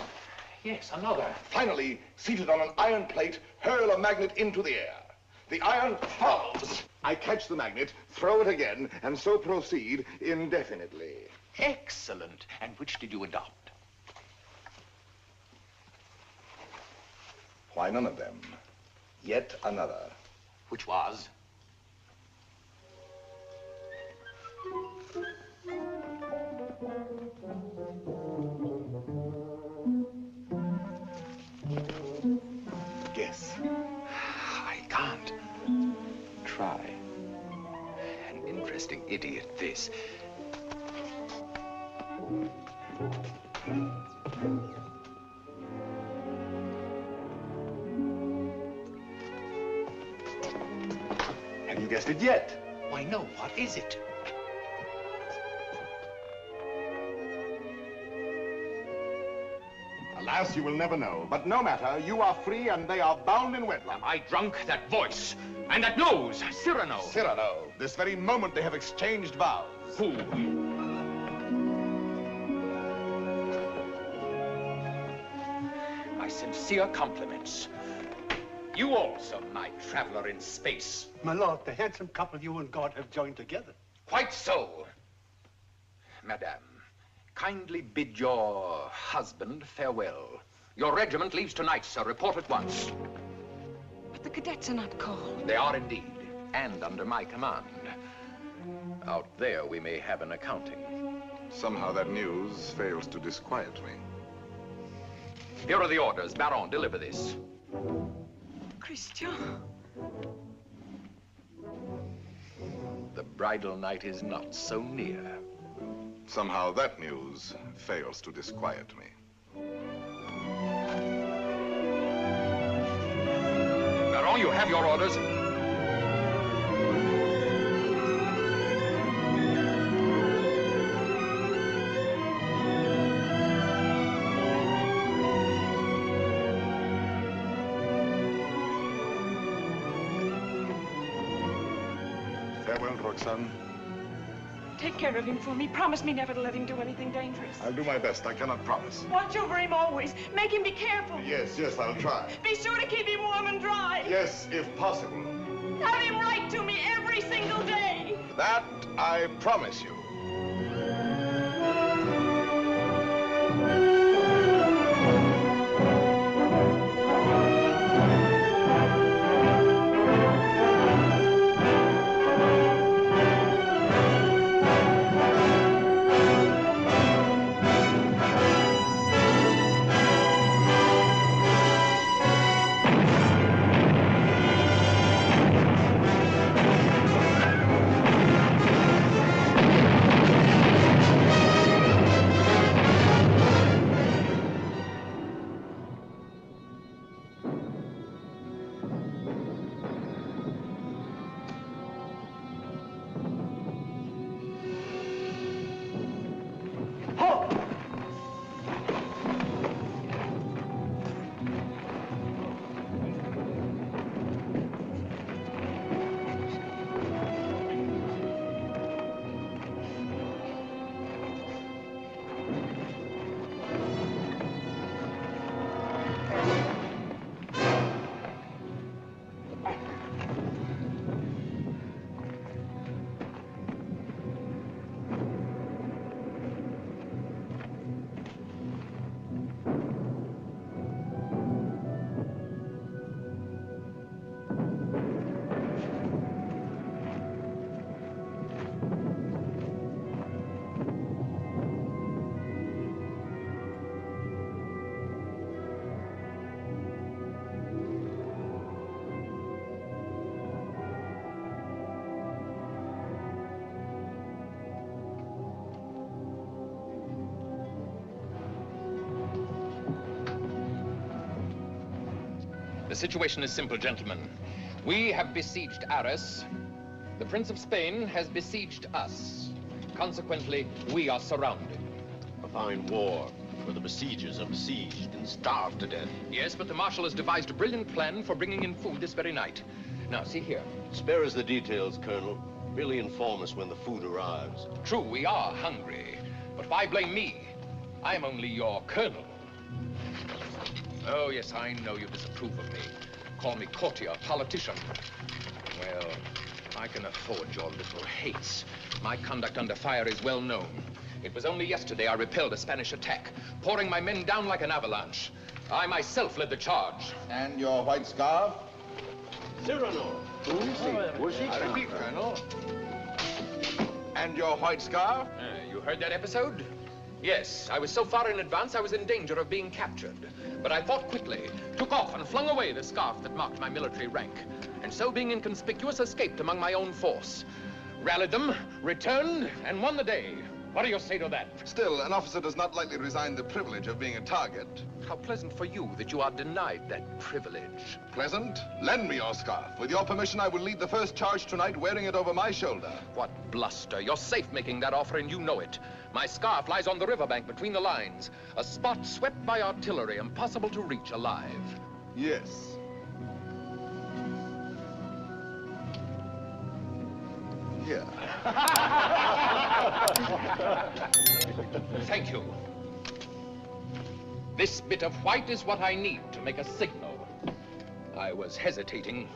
Speaker 3: Yes, another.
Speaker 16: Finally, seated on an iron plate, hurl a magnet into the air. The iron falls. I catch the magnet, throw it again, and so proceed indefinitely.
Speaker 3: Excellent. And which did you adopt?
Speaker 16: Why, none of them. Yet another.
Speaker 3: Which was?
Speaker 16: Guess.
Speaker 3: I can't.
Speaker 16: Try.
Speaker 3: An interesting idiot, this.
Speaker 16: Have you guessed it yet?
Speaker 3: Why, no. What is it?
Speaker 16: Alas, you will never know. But no matter. You are free and they are bound in wedlock.
Speaker 3: Am I drunk? That voice. And that nose. Cyrano.
Speaker 16: Cyrano. This very moment they have exchanged vows.
Speaker 3: Who? My sincere compliments. You also, my traveler in space.
Speaker 10: My lord, the handsome couple you and God have joined together.
Speaker 3: Quite so. Madame, Kindly bid your husband farewell. Your regiment leaves tonight, sir. Report at once.
Speaker 5: But the cadets are not called.
Speaker 3: They are indeed, and under my command. Out there we may have an accounting.
Speaker 2: Somehow that news fails to disquiet me.
Speaker 3: Here are the orders. Baron, deliver this.
Speaker 5: Christian.
Speaker 3: The bridal night is not so near.
Speaker 2: Somehow that news fails to disquiet me.
Speaker 3: Baron, you have your orders.
Speaker 2: Farewell, Roxane.
Speaker 5: Take care of him for me. Promise me never to let him do anything dangerous.
Speaker 2: I'll do my best. I cannot promise.
Speaker 5: Watch over him always. Make him be careful.
Speaker 2: Yes, I'll try.
Speaker 5: Be sure to keep him warm and dry.
Speaker 2: Yes, if possible.
Speaker 5: Have him write to me every single day.
Speaker 2: That I promise you.
Speaker 3: The situation is simple, gentlemen. We have besieged Arras. The Prince of Spain has besieged us. Consequently, we are surrounded.
Speaker 8: A fine war, where the besiegers are besieged and starved to death.
Speaker 3: Yes, but the Marshal has devised a brilliant plan for bringing in food this very night. Now, see here.
Speaker 8: Spare us the details, Colonel. Merely inform us when the food arrives.
Speaker 3: True, we are hungry. But why blame me? I'm only your colonel. Oh, yes, I know you disapprove of me. Call me courtier, politician. Well, I can afford your little hates. My conduct under fire is well known. It was only yesterday I repelled a Spanish attack, pouring my men down like an avalanche. I myself led the charge.
Speaker 2: And your white scarf?
Speaker 8: Cyrano.
Speaker 3: I repeat, Colonel.
Speaker 2: And your white scarf?
Speaker 3: You heard that episode? Yes, I was so far in advance I was in danger of being captured. But I thought quickly, took off and flung away the scarf that marked my military rank, and so being inconspicuous, escaped among my own force. Rallied them, returned, and won the day. What do you say to that?
Speaker 2: Still, an officer does not lightly resign the privilege of being a target.
Speaker 3: How pleasant for you that you are denied that privilege.
Speaker 2: Pleasant? Lend me your scarf. With your permission, I will lead the first charge tonight wearing it over my shoulder.
Speaker 3: What bluster. You're safe making that offer, and you know it. My scarf lies on the riverbank between the lines, a spot swept by artillery, impossible to reach alive.
Speaker 2: Yes. Here.
Speaker 3: Thank you. This bit of white is what I need to make a signal. I was hesitating.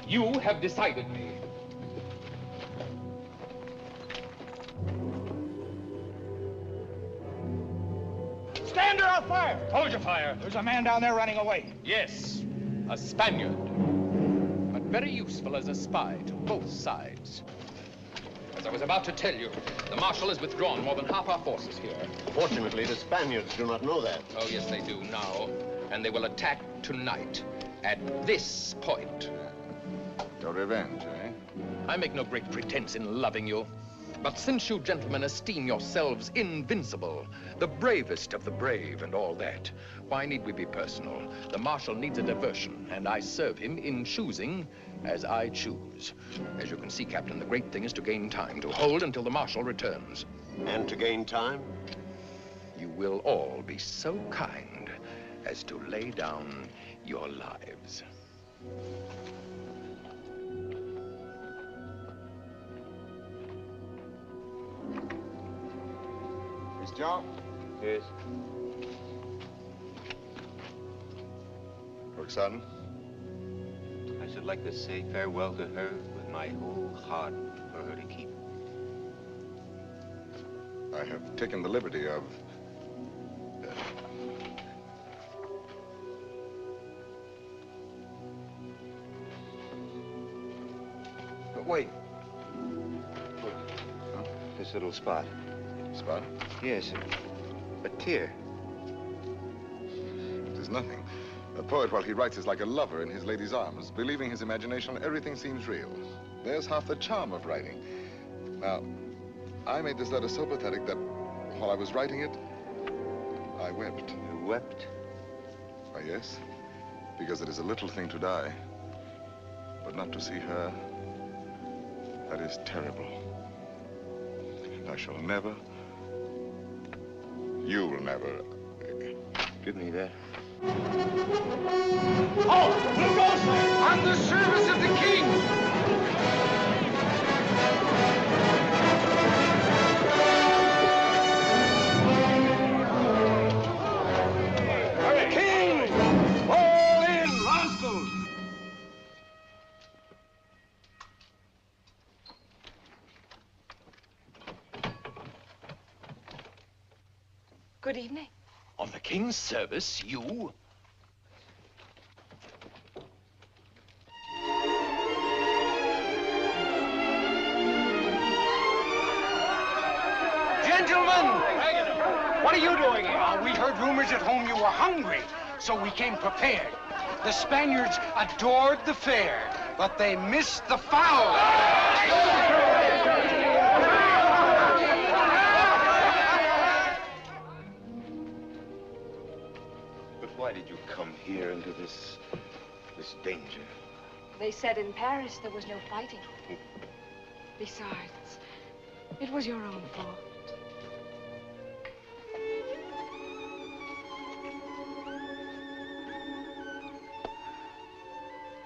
Speaker 3: You have decided me.
Speaker 17: out fire!
Speaker 4: Hold your fire.
Speaker 17: There's a man down there running away.
Speaker 4: Yes, a Spaniard. But very useful as a spy to both sides. As I was about to tell you, the Marshal has withdrawn more than half our forces here.
Speaker 18: Fortunately, the Spaniards do not know that.
Speaker 4: Oh, yes, they do now. And they will attack tonight at this point.
Speaker 2: Your revenge, eh?
Speaker 4: I make no great pretense in loving you. But since you gentlemen esteem yourselves invincible, the bravest of the brave and all that, why need we be personal? The Marshal needs a diversion, and I serve him in choosing as I choose. As you can see, Captain, the great thing is to gain time, to hold until the Marshal returns.
Speaker 18: And to gain time?
Speaker 4: You will all be so kind as to lay down your lives.
Speaker 2: Miss John?
Speaker 12: Yes.
Speaker 2: Roxane?
Speaker 12: I should like to say farewell to her with my whole heart for her to keep.
Speaker 2: I have taken the liberty of...
Speaker 12: But wait. Huh? This little spot.
Speaker 2: Spot?
Speaker 12: Yes, a tear.
Speaker 2: It is nothing. A poet, while he writes, is like a lover in his lady's arms. Believing his imagination, everything seems real. There's half the charm of writing. Now, I made this letter so pathetic that while I was writing it, I wept.
Speaker 12: You wept?
Speaker 2: Why, yes. Because it is a little thing to die. But not to see her, that is terrible. And I shall never, you will never.
Speaker 12: Give me that.
Speaker 17: Oh, who goes there?
Speaker 3: On the service of the king!
Speaker 17: King! All in, Rostand!
Speaker 5: Good evening.
Speaker 4: On the king's service, you?
Speaker 17: Gentlemen! What are you doing here? We heard rumors at home you were hungry, so we came prepared. The Spaniards adored the fare, but they missed the fowl.
Speaker 14: Why did you come here into this danger?
Speaker 5: They said in Paris there was no fighting. Besides, it was your own fault.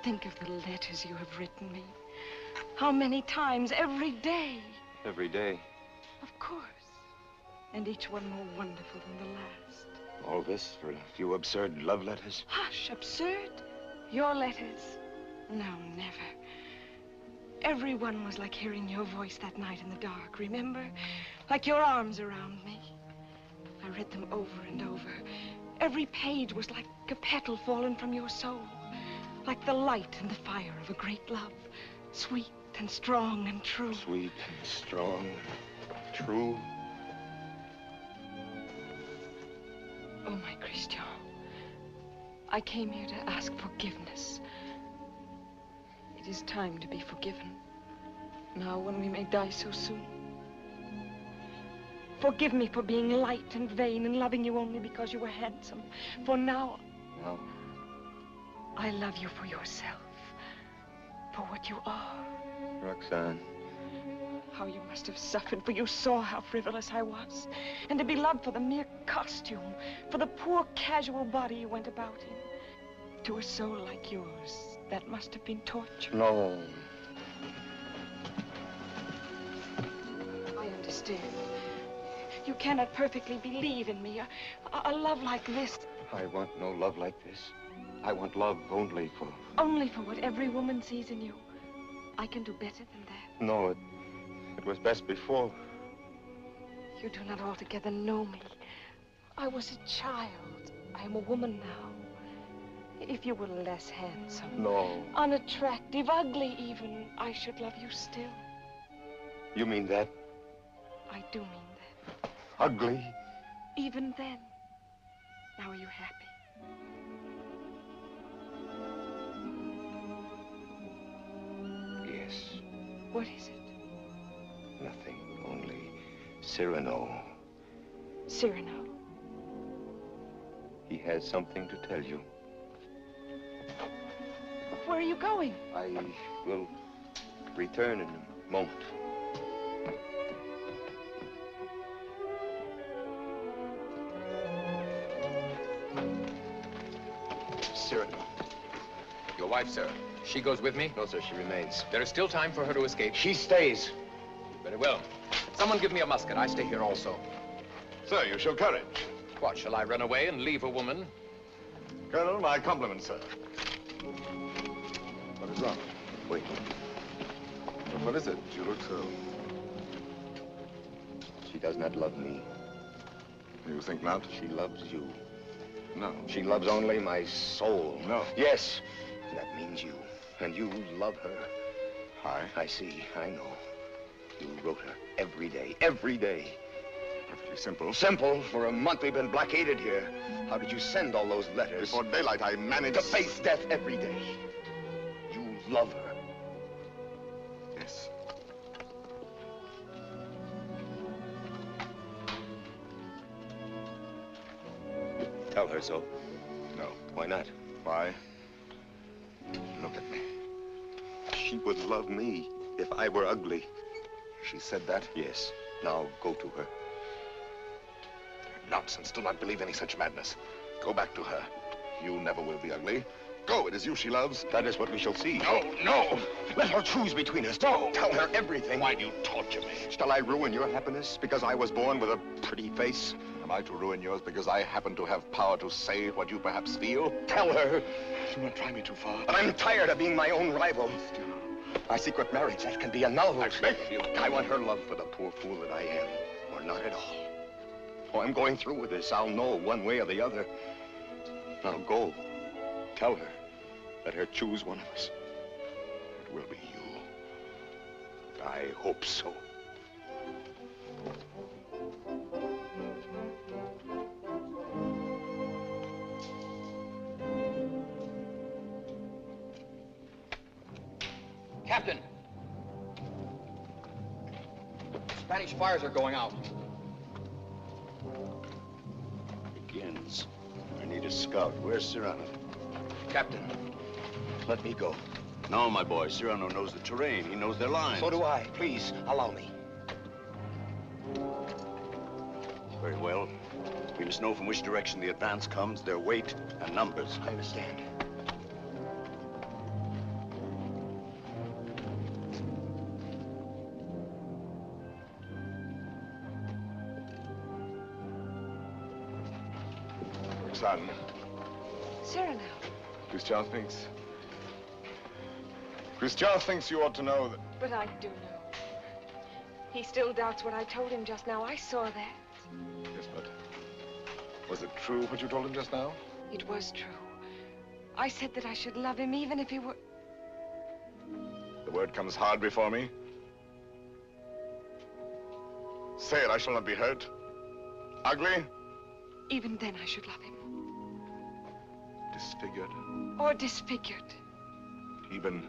Speaker 5: Think of the letters you have written me. How many times every day?
Speaker 12: Every day.
Speaker 5: Of course. And each one more wonderful than the last.
Speaker 14: All this for a few absurd love letters?
Speaker 5: Hush, absurd? Your letters? No, never. Every one was like hearing your voice that night in the dark, remember? Like your arms around me. I read them over and over. Every page was like a petal fallen from your soul. Like the light and the fire of a great love. Sweet and strong and true.
Speaker 14: Sweet and strong, true.
Speaker 5: Oh, my Christian, I came here to ask forgiveness. It is time to be forgiven. Now, when we may die so soon. Forgive me for being light and vain and loving you only because you were handsome. For now,
Speaker 14: No.
Speaker 5: I love you for yourself. For what you are.
Speaker 12: Roxane.
Speaker 5: How you must have suffered, for you saw how frivolous I was. And to be loved for the mere costume, for the poor casual body you went about in. To a soul like yours, that must have been torture.
Speaker 14: No.
Speaker 5: I understand. You cannot perfectly believe in me. A love like this.
Speaker 14: I want no love like this. I want love only for...
Speaker 5: Only for what every woman sees in you. I can do better than that.
Speaker 14: No, it was best before.
Speaker 5: You do not altogether know me. I was a child. I am a woman now. If you were less handsome,
Speaker 14: No.
Speaker 5: unattractive, ugly even, I should love you still.
Speaker 14: You mean that?
Speaker 5: I do mean that.
Speaker 14: Ugly?
Speaker 5: Even then. Now are you happy?
Speaker 14: Yes.
Speaker 5: What is it?
Speaker 14: Nothing. Only Cyrano.
Speaker 5: Cyrano.
Speaker 14: He has something to tell you.
Speaker 5: Where are you going?
Speaker 14: I will return in a moment.
Speaker 3: Cyrano. Your wife, sir. She goes with me?
Speaker 14: No, sir, she remains.
Speaker 3: There is still time for her to escape.
Speaker 14: She stays.
Speaker 3: Very well. Someone give me a musket. I stay here also.
Speaker 2: Sir, you show courage.
Speaker 3: What, shall I run away and leave a woman?
Speaker 2: Colonel, my compliments, sir. What is wrong?
Speaker 14: Wait.
Speaker 2: But what is it? You look so...
Speaker 14: She does not love me.
Speaker 2: You think not?
Speaker 14: She loves you.
Speaker 2: No.
Speaker 14: She loves only my soul.
Speaker 2: No.
Speaker 14: Yes. That means you. And you love her.
Speaker 2: I
Speaker 14: see. I know. You wrote her every day. Every day.
Speaker 2: Perfectly simple.
Speaker 14: Simple? For a month we've been blockaded here. How did you send all those letters?
Speaker 2: Before daylight, I managed...
Speaker 14: To face death every day. You love her.
Speaker 2: Yes.
Speaker 14: Tell her so.
Speaker 2: No.
Speaker 14: Why not?
Speaker 2: Why? Look at me.
Speaker 14: She would love me if I were ugly.
Speaker 2: She said that?
Speaker 14: Yes. Now go to her.
Speaker 2: Nonsense. Do not believe any such madness. Go back to her. You never will be ugly. Go. It is you she loves.
Speaker 14: That is what we shall see.
Speaker 2: No, no.
Speaker 14: Let her choose between us. No. Tell her everything.
Speaker 2: Why do you torture me?
Speaker 14: Shall I ruin your happiness because I was born with a pretty face?
Speaker 2: Am I to ruin yours because I happen to have power to say what you perhaps feel?
Speaker 14: Tell her.
Speaker 2: Do not try me too far.
Speaker 14: But I'm tired of being my own rival. My secret marriage, that can be annulled.
Speaker 2: I beg of you.
Speaker 14: I want her love for the poor fool that I am, or not at all. Oh, I'm going through with this. I'll know one way or the other. Now go. Tell her. Let her choose one of us.
Speaker 2: It will be you.
Speaker 14: I hope so.
Speaker 4: Captain! Spanish fires are going out.
Speaker 18: Begins. I need a scout. Where's Cyrano?
Speaker 14: Captain, let me go.
Speaker 18: No, my boy. Cyrano knows the terrain. He knows their lines.
Speaker 14: So do I. Please, allow me.
Speaker 18: Very well. We must know from which direction the advance comes, their weight and numbers.
Speaker 14: I understand.
Speaker 2: Roxane.
Speaker 5: Cyrano.
Speaker 2: Christian thinks you ought to know that...
Speaker 5: But I do know. He still doubts what I told him just now. I saw that.
Speaker 2: Yes, but was it true what you told him just now?
Speaker 5: It was true. I said that I should love him even if he were...
Speaker 2: The word comes hard before me. Say it, I shall not be hurt. Ugly?
Speaker 5: Even then I should love him.
Speaker 2: Disfigured?
Speaker 5: Or disfigured.
Speaker 2: Even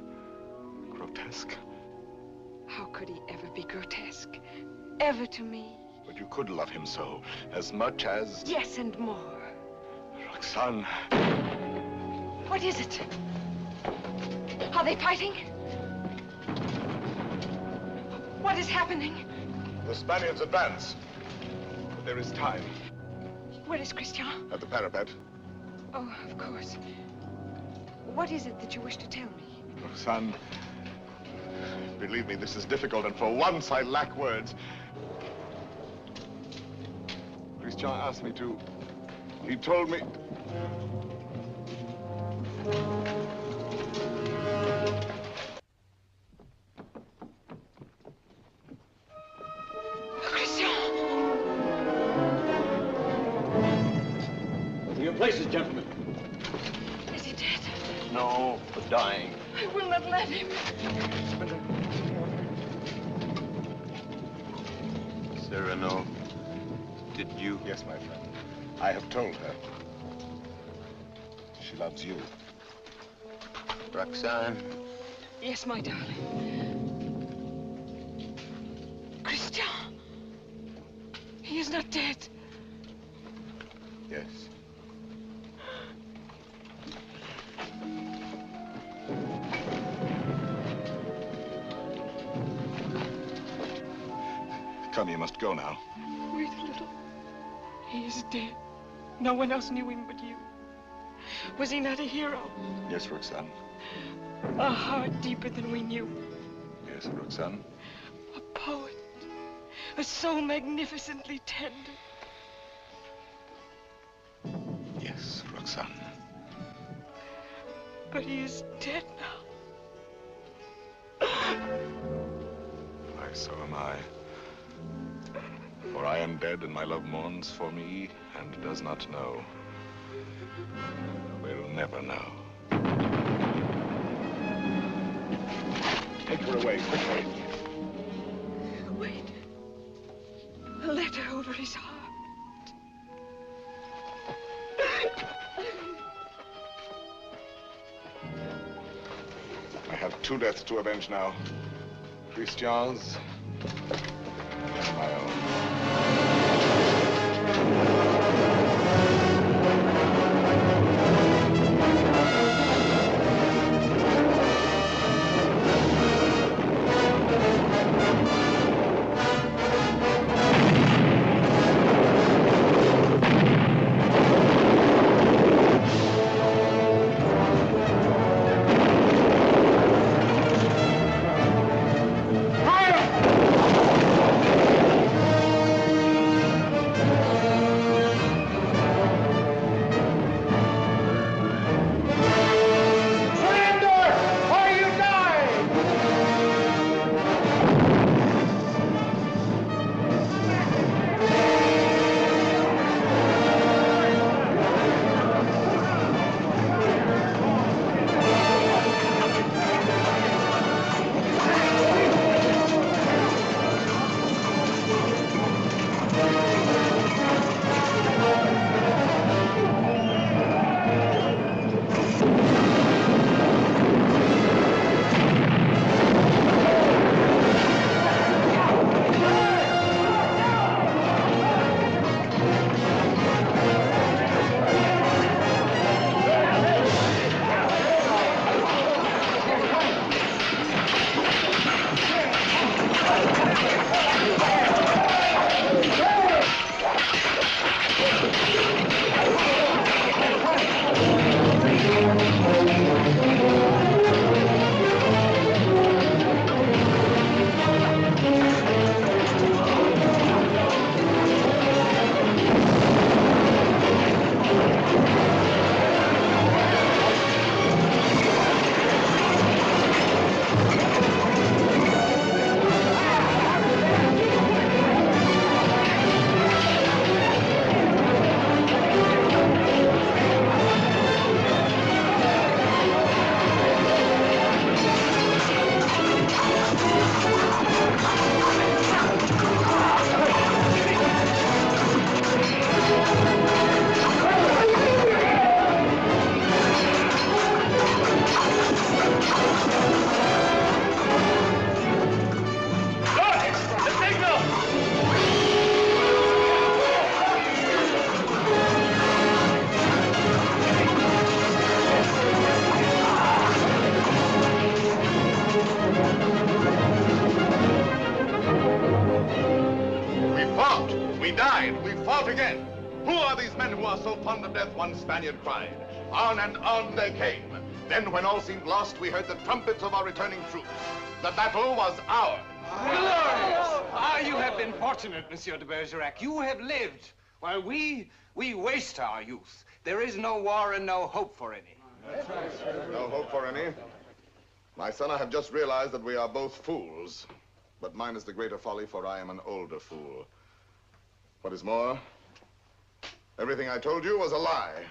Speaker 2: grotesque?
Speaker 5: How could he ever be grotesque? Ever to me?
Speaker 2: But you could love him so, as much as...
Speaker 5: Yes, and more.
Speaker 2: Roxane.
Speaker 5: What is it? Are they fighting? What is happening?
Speaker 2: The Spaniards advance. But there is time.
Speaker 5: Where is Christian?
Speaker 2: At the parapet.
Speaker 5: Oh, of course. What is it that you wish to tell me?
Speaker 2: Roxane, believe me, this is difficult, and for once I lack words. Christian asked me to... He told me...
Speaker 5: Christian! Is he dead?
Speaker 18: No, but dying.
Speaker 5: I will not let him.
Speaker 14: Cyrano, did you?
Speaker 2: Yes, my friend. I have told her. She loves you.
Speaker 14: Roxane?
Speaker 5: Yes, my darling. Christian! He is not dead.
Speaker 2: Yes. Come, you must go now.
Speaker 5: Wait a little. He is dead. No one else knew him but you. Was he not a hero?
Speaker 2: Yes, Roxane.
Speaker 5: A heart deeper than we knew.
Speaker 2: Yes, Roxane.
Speaker 5: A poet. A soul magnificently tender.
Speaker 2: Yes, Roxane.
Speaker 5: But he is dead now.
Speaker 2: Why, so am I. For I am dead, and my love mourns for me, and does not know. Will never know. Take her away, quickly.
Speaker 5: Wait. A letter over his heart.
Speaker 2: I have two deaths to avenge now. Christian's and my own. Again. Who are these men who are so fond of death? One Spaniard cried. On and on they came. Then, when all seemed lost, we heard the trumpets of our returning troops. The battle was ours.
Speaker 17: Glorious! Ah, you have been fortunate, Monsieur de Bergerac. You have lived, while we waste our youth. There is no war and no hope for any.
Speaker 2: No hope for any? My son, I have just realized that we are both fools. But mine is the greater folly, for I am an older fool. What is more, everything I told you was a lie.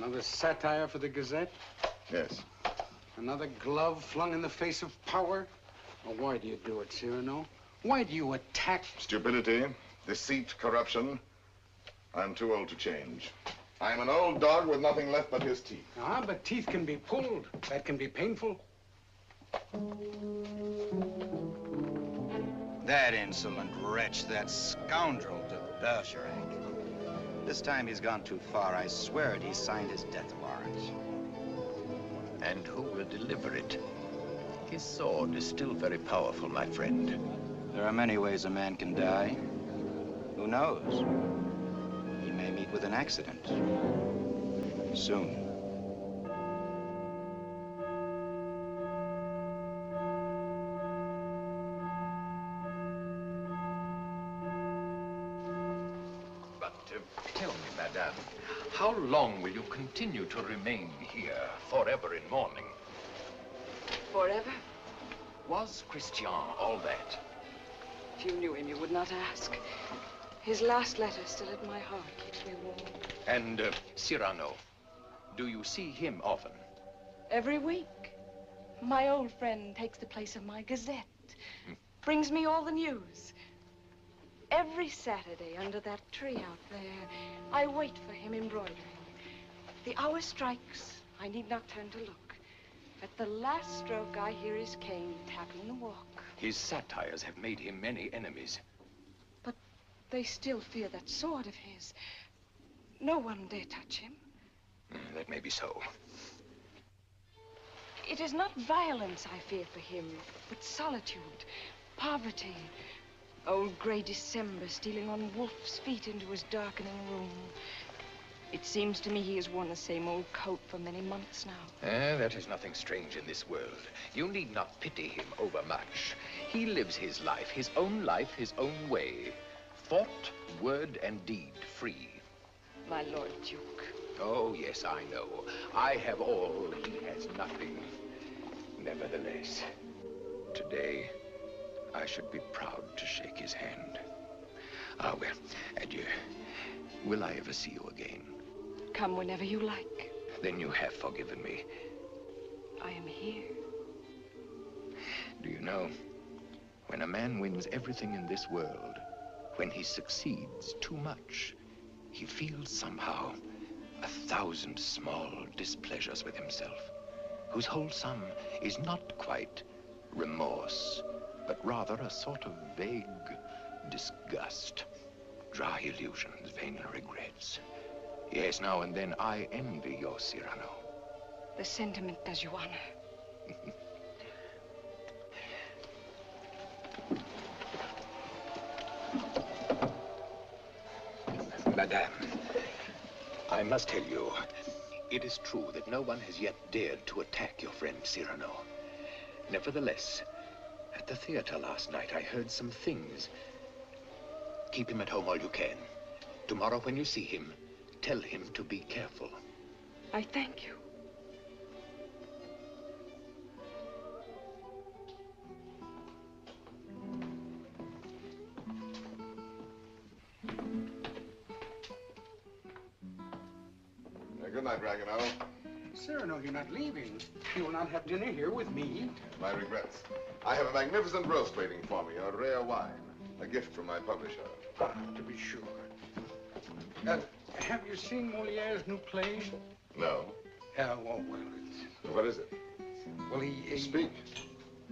Speaker 17: Another satire for the Gazette?
Speaker 2: Yes.
Speaker 17: Another glove flung in the face of power? Well, why do you do it, Cyrano? Why do you attack?
Speaker 2: Stupidity, deceit, corruption. I'm too old to change. I'm an old dog with nothing left but his teeth.
Speaker 17: Ah, but teeth can be pulled. That can be painful.
Speaker 19: That insolent wretch, that scoundrel de Bergerac. This time he's gone too far. I swear it, he signed his death warrant.
Speaker 3: And who will deliver it? His sword is still very powerful, my friend.
Speaker 19: There are many ways a man can die. Who knows? He may meet with an accident. Soon.
Speaker 4: Tell me, madame, how long will you continue to remain here, forever in mourning?
Speaker 5: Forever?
Speaker 4: Was Christian all that?
Speaker 5: If you knew him, you would not ask. His last letter still at my heart keeps me warm.
Speaker 4: And Cyrano, do you see him often?
Speaker 5: Every week. My old friend takes the place of my Gazette. Brings me all the news. Every Saturday under that tree out there, I wait for him embroidering. The hour strikes. I need not turn to look. At the last stroke, I hear his cane tapping the walk.
Speaker 4: His satires have made him many enemies.
Speaker 5: But they still fear that sword of his. No one dare touch him.
Speaker 4: That may be so.
Speaker 5: It is not violence I fear for him, but solitude, poverty. Old gray December stealing on wolf's feet into his darkening room. It seems to me he has worn the same old coat for many months now.
Speaker 4: That is nothing strange in this world. You need not pity him overmuch. He lives his life, his own way. Thought, word, and deed free.
Speaker 5: My Lord Duke.
Speaker 4: Oh, yes, I know. I have all, he has nothing. Nevertheless, today, I should be proud to shake his hand. Ah, well, adieu. Will I ever see you again?
Speaker 5: Come whenever you like.
Speaker 4: Then you have forgiven me.
Speaker 5: I am here.
Speaker 4: Do you know, when a man wins everything in this world, when he succeeds too much, he feels somehow 1,000 small displeasures with himself, whose whole sum is not quite remorse, but rather a sort of vague disgust, dry illusions, vain regrets. Yes, now and then I envy your Cyrano.
Speaker 5: The sentiment does you honor.
Speaker 4: Madame, I must tell you, it is true that no one has yet dared to attack your friend Cyrano. Nevertheless, at the theater last night, I heard some things. Keep him at home all you can. Tomorrow when you see him, tell him to be careful.
Speaker 5: I thank you.
Speaker 2: Good night, Ragueneau.
Speaker 17: Cyrano, you're not leaving. You will not have dinner here with me.
Speaker 2: My regrets. I have a magnificent roast waiting for me, a rare wine, a gift from my publisher.
Speaker 17: Ah, to be sure. Have you seen Moliere's new play?
Speaker 2: No.
Speaker 17: Well, it's...
Speaker 2: What is it?
Speaker 17: Well, he...
Speaker 2: Speak.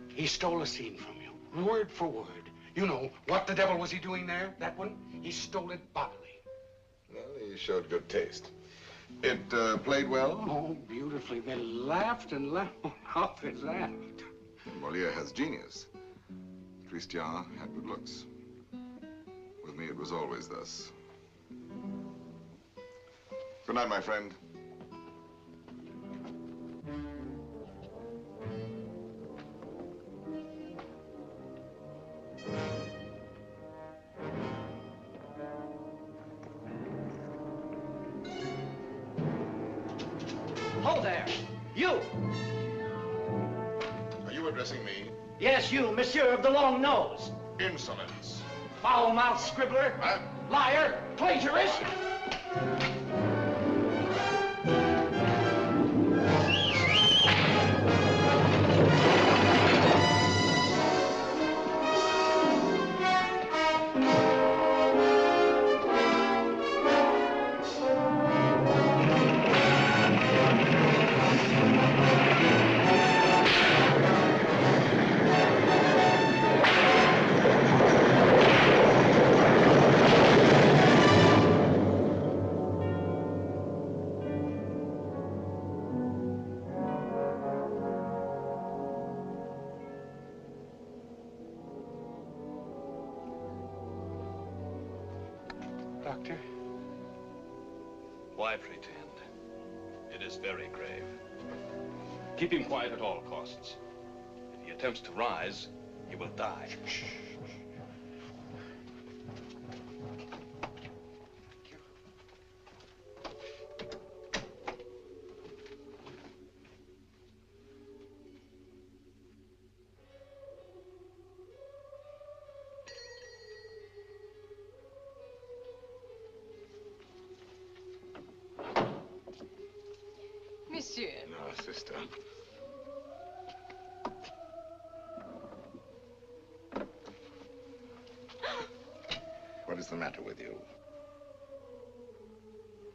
Speaker 17: He stole a scene from you, word for word. You know, what the devil was he doing there? That one? He stole it bodily.
Speaker 2: Well, he showed good taste. It played well?
Speaker 17: Oh, beautifully. They laughed and laughed. How they laughed.
Speaker 2: Moliere has genius. Christian had good looks. With me, it was always thus. Good night, my friend.
Speaker 15: Ho there! You!
Speaker 2: Are you addressing me?
Speaker 15: Yes, you, monsieur of the long nose.
Speaker 2: Insolence.
Speaker 15: Foul-mouthed scribbler. Liar. Plagiarist.
Speaker 10: Doctor?
Speaker 7: Why pretend? It is very grave. Keep him quiet at all costs. If he attempts to rise, he will die. Shh.
Speaker 5: Monsieur.
Speaker 2: No, sister. What is the matter with you?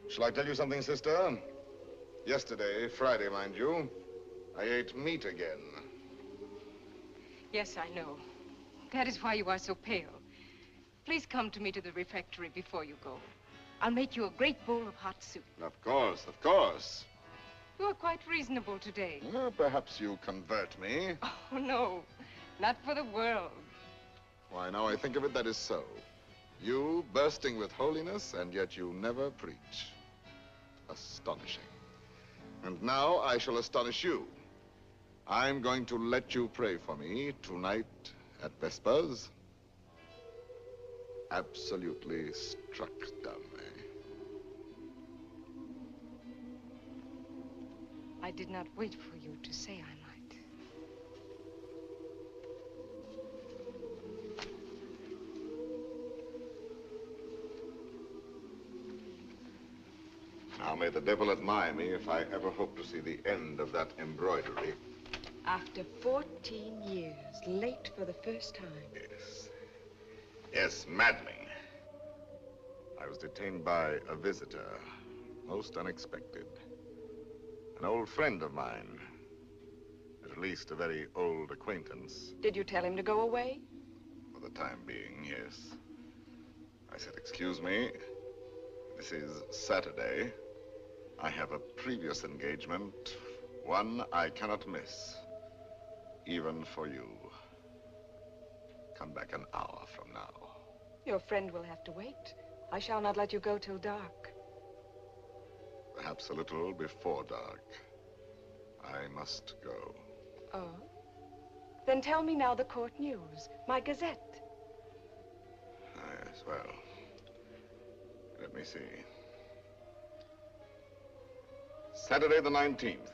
Speaker 2: Shall I tell you something, sister? Yesterday, Friday, mind you, I ate meat again.
Speaker 5: Yes, I know. That is why you are so pale. Please come to me to the refectory before you go. I'll make you a great bowl of hot soup.
Speaker 2: Of course, of course.
Speaker 5: You are quite reasonable today.
Speaker 2: Well, perhaps you convert me.
Speaker 5: Oh, no. Not for the world.
Speaker 2: Why, now I think of it, that is so. You bursting with holiness, and yet you never preach. Astonishing. And now I shall astonish you. I'm going to let you pray for me tonight at Vespers. Absolutely struck dumb, eh?
Speaker 5: I did not wait for you to say I might.
Speaker 2: Now may the devil admire me if I ever hope to see the end of that embroidery.
Speaker 5: After 14 years, late for the first time.
Speaker 2: Yes. Yes, maddening. I was detained by a visitor, most unexpected. An old friend of mine. At least a very old acquaintance.
Speaker 5: Did you tell him to go away?
Speaker 2: For the time being, yes. I said, excuse me, this is Saturday. I have a previous engagement, one I cannot miss, even for you. Come back an hour from now.
Speaker 5: Your friend will have to wait. I shall not let you go till dark.
Speaker 2: Perhaps a little before dark. I must go.
Speaker 5: Oh? Then tell me now the court news, my gazette.
Speaker 2: Yes, well, let me see. Saturday the 19th.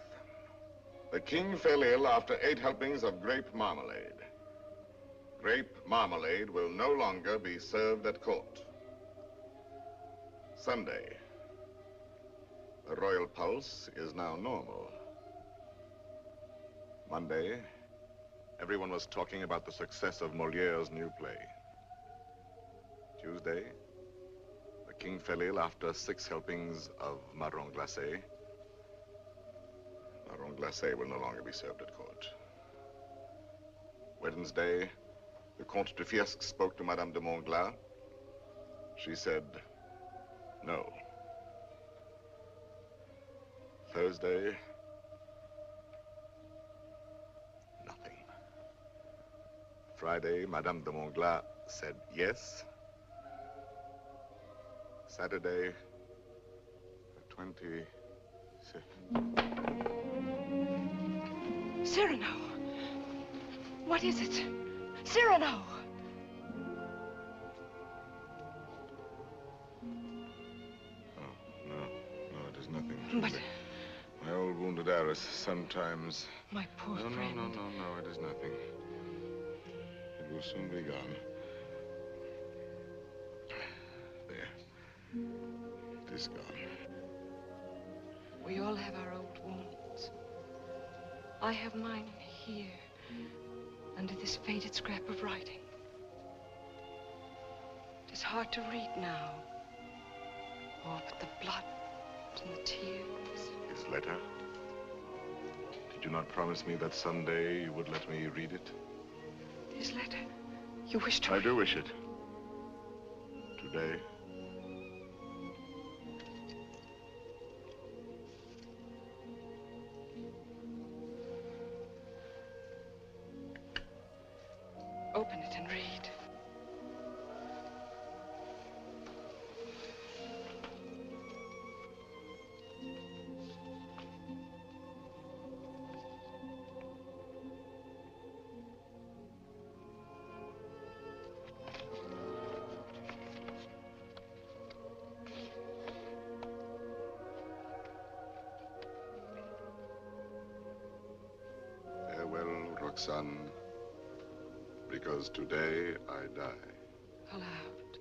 Speaker 2: The king fell ill after 8 helpings of grape marmalade. Grape marmalade will no longer be served at court. Sunday. The royal pulse is now normal. Monday, everyone was talking about the success of Moliere's new play. Tuesday, the king fell ill after 6 helpings of marron glacé. Marron glacé will no longer be served at court. Wednesday, the Comte de Fiesque spoke to Madame de Montglat. She said, no. Thursday, nothing. Friday, Madame de Montglat said yes. Saturday, the 25th.
Speaker 5: Cyrano! What is it? Cyrano!
Speaker 2: No, it is nothing.
Speaker 5: But...
Speaker 2: my old wounded Aris sometimes...
Speaker 5: My poor friend.
Speaker 2: No, it is nothing. It will soon be gone. There. It is gone.
Speaker 5: We all have our old wounds. I have mine here, under this faded scrap of writing. It is hard to read now. Oh, but the blood and the tears.
Speaker 2: His letter? Did you not promise me that someday you would let me read it?
Speaker 5: His letter? You wish to...
Speaker 2: I do wish it. Today.
Speaker 5: Open it and read.
Speaker 2: Roxane, because today I die.
Speaker 5: Aloud.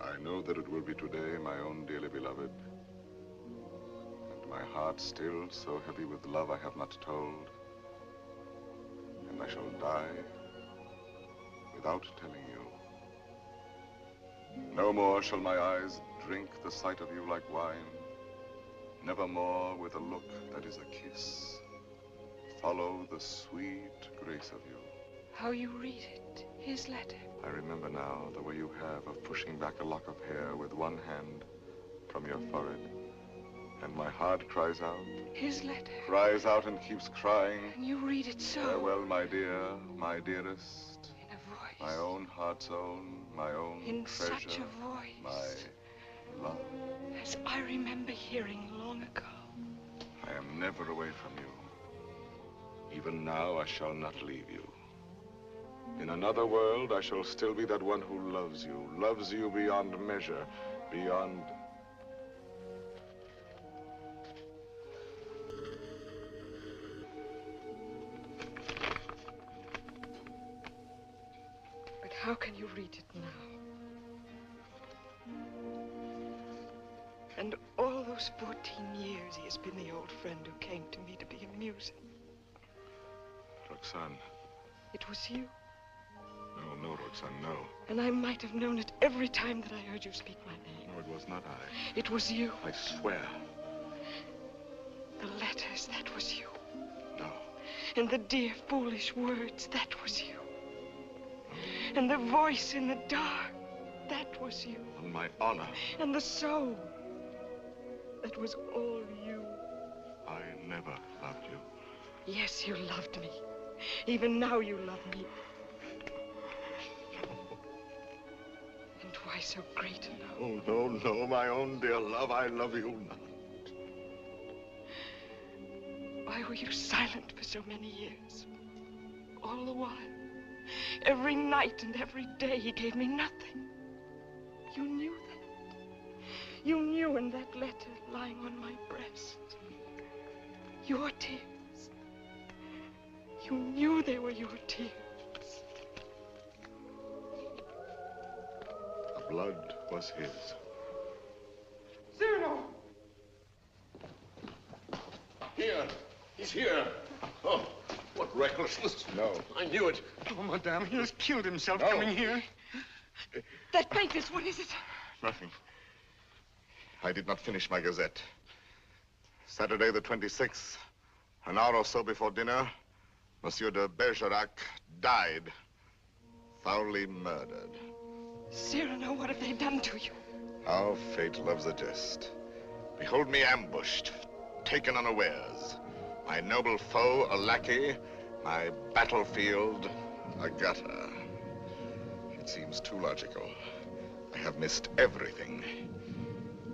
Speaker 2: I know that it will be today, my own dearly beloved, and my heart still so heavy with love I have not told, and I shall die without telling you. No more shall my eyes drink the sight of you like wine, nevermore with a look that is a kiss follow the sweet grace of you.
Speaker 5: How you read it, his letter.
Speaker 2: I remember now the way you have of pushing back a lock of hair with one hand from your forehead. And my heart cries out.
Speaker 5: His letter.
Speaker 2: Cries out and keeps crying.
Speaker 5: And you read it so.
Speaker 2: Farewell, my dear, my dearest.
Speaker 5: In a voice.
Speaker 2: My own heart's own, my own
Speaker 5: in
Speaker 2: treasure.
Speaker 5: Such a voice.
Speaker 2: My love.
Speaker 5: As I remember hearing long ago.
Speaker 2: I am never away from you. Even now, I shall not leave you. In another world, I shall still be that one who loves you beyond measure, beyond...
Speaker 5: But how can you read it now? And all those 14 years he has been the old friend who came to me to be amusing.
Speaker 2: Roxane.
Speaker 5: It was you.
Speaker 2: No, Roxane, no.
Speaker 5: And I might have known it every time that I heard you speak my name.
Speaker 2: No, it was not I.
Speaker 5: It was you.
Speaker 2: I swear.
Speaker 5: The letters, that was you.
Speaker 2: No.
Speaker 5: And the dear, foolish words, that was you. And the voice in the dark, that was you.
Speaker 2: On my honor.
Speaker 5: And the soul, that was all you.
Speaker 2: I never loved you.
Speaker 5: Yes, you loved me. Even now you love me. And why so great a love?
Speaker 2: Oh, no, my own dear love, I love you not.
Speaker 5: Why were you silent for so many years? All the while. Every night and every day he gave me nothing. You knew that. You knew in that letter lying on my breast. Your tears. You knew they were your tears.
Speaker 2: The blood was his.
Speaker 5: Cyrano!
Speaker 7: Here. He's here. Oh, what recklessness.
Speaker 2: No.
Speaker 7: I knew it.
Speaker 10: Oh, madame, he has killed himself coming here.
Speaker 5: That papers, what is it?
Speaker 2: Nothing. I did not finish my gazette. Saturday the 26th, an hour or so before dinner, Monsieur de Bergerac died, foully murdered.
Speaker 5: Cyrano, what have they done to you?
Speaker 2: How fate loves a jest. Behold me ambushed, taken unawares. My noble foe, a lackey, my battlefield, a gutter. It seems too logical. I have missed everything,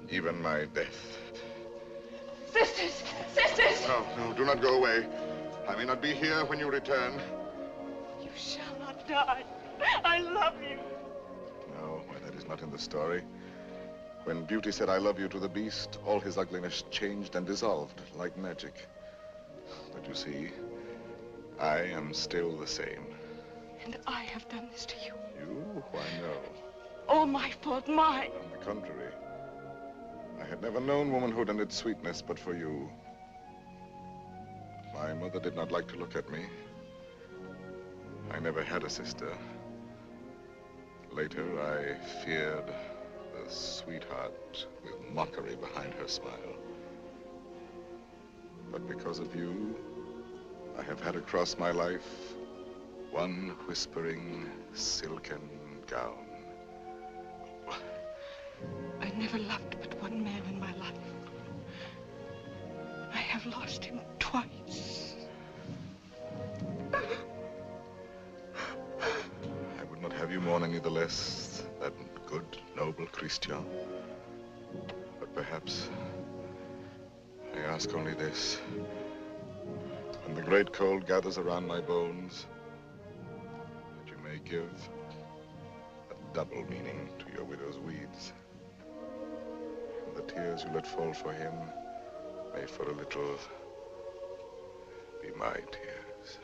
Speaker 2: even my death.
Speaker 5: Sisters! Sisters!
Speaker 2: No, do not go away. I may not be here when you return.
Speaker 5: You shall not die. I love you.
Speaker 2: No, why, that is not in the story. When Beauty said I love you to the beast, all his ugliness changed and dissolved like magic. But you see, I am still the same.
Speaker 5: And I have done this to you.
Speaker 2: You? Why, no.
Speaker 5: All my fault, mine.
Speaker 2: On the contrary. I had never known womanhood and its sweetness but for you. My mother did not like to look at me. I never had a sister. Later, I feared the sweetheart with mockery behind her smile. But because of you, I have had across my life one whispering silken gown.
Speaker 5: I never loved but one man in my life. I have lost him twice.
Speaker 2: I would not have you mourn any the less, that good, noble Christian. But perhaps I ask only this. When the great cold gathers around my bones, that you may give a double meaning to your widow's weeds. And the tears you let fall for him may for a little be my tears.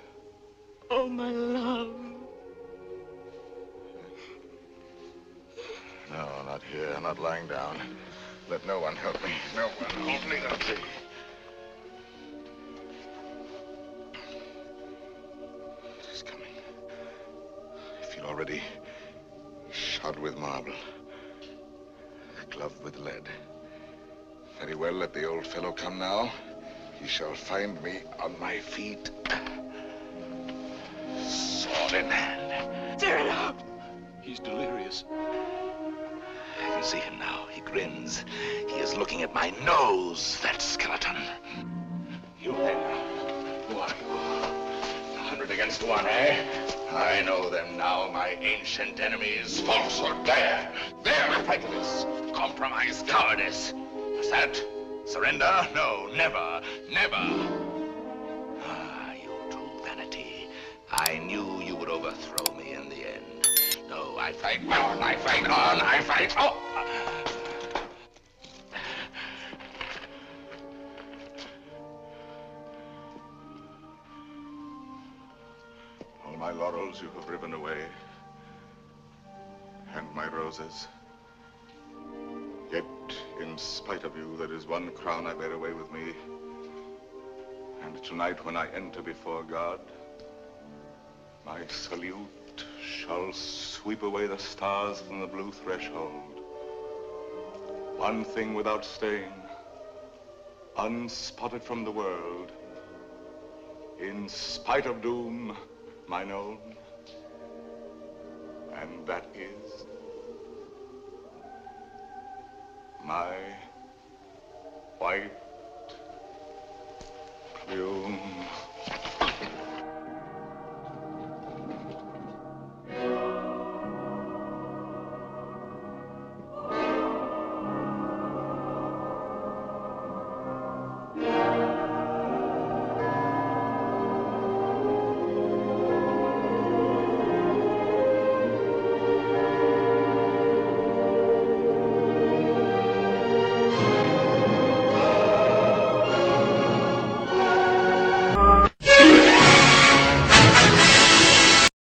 Speaker 5: Oh, my love.
Speaker 2: No, not here, not lying down. Let no one help me. No one, only the sea. It is coming. I feel already shod with marble, gloved with lead. Very well, let the old fellow come now. He shall find me on my feet. Sword in hand.
Speaker 5: Cyrano!
Speaker 14: He's delirious. I can see him now. He grins. He is looking at my nose, that skeleton. You then, who are you? 100 against 1, eh? I know them now, my ancient enemies. Falsehood, there the fight of this. Compromise, cowardice. What's that? Surrender? No, never, never. Ah, you true vanity. I knew you would overthrow me in the end. No, I fight on, I fight on, I fight on.
Speaker 2: All my laurels you have riven away, and my roses. Yet, in spite of you, there is one crown I bear away with me. And tonight, when I enter before God, my salute shall sweep away the stars from the blue threshold. One thing without stain, unspotted from the world, in spite of doom, mine own, and that is my white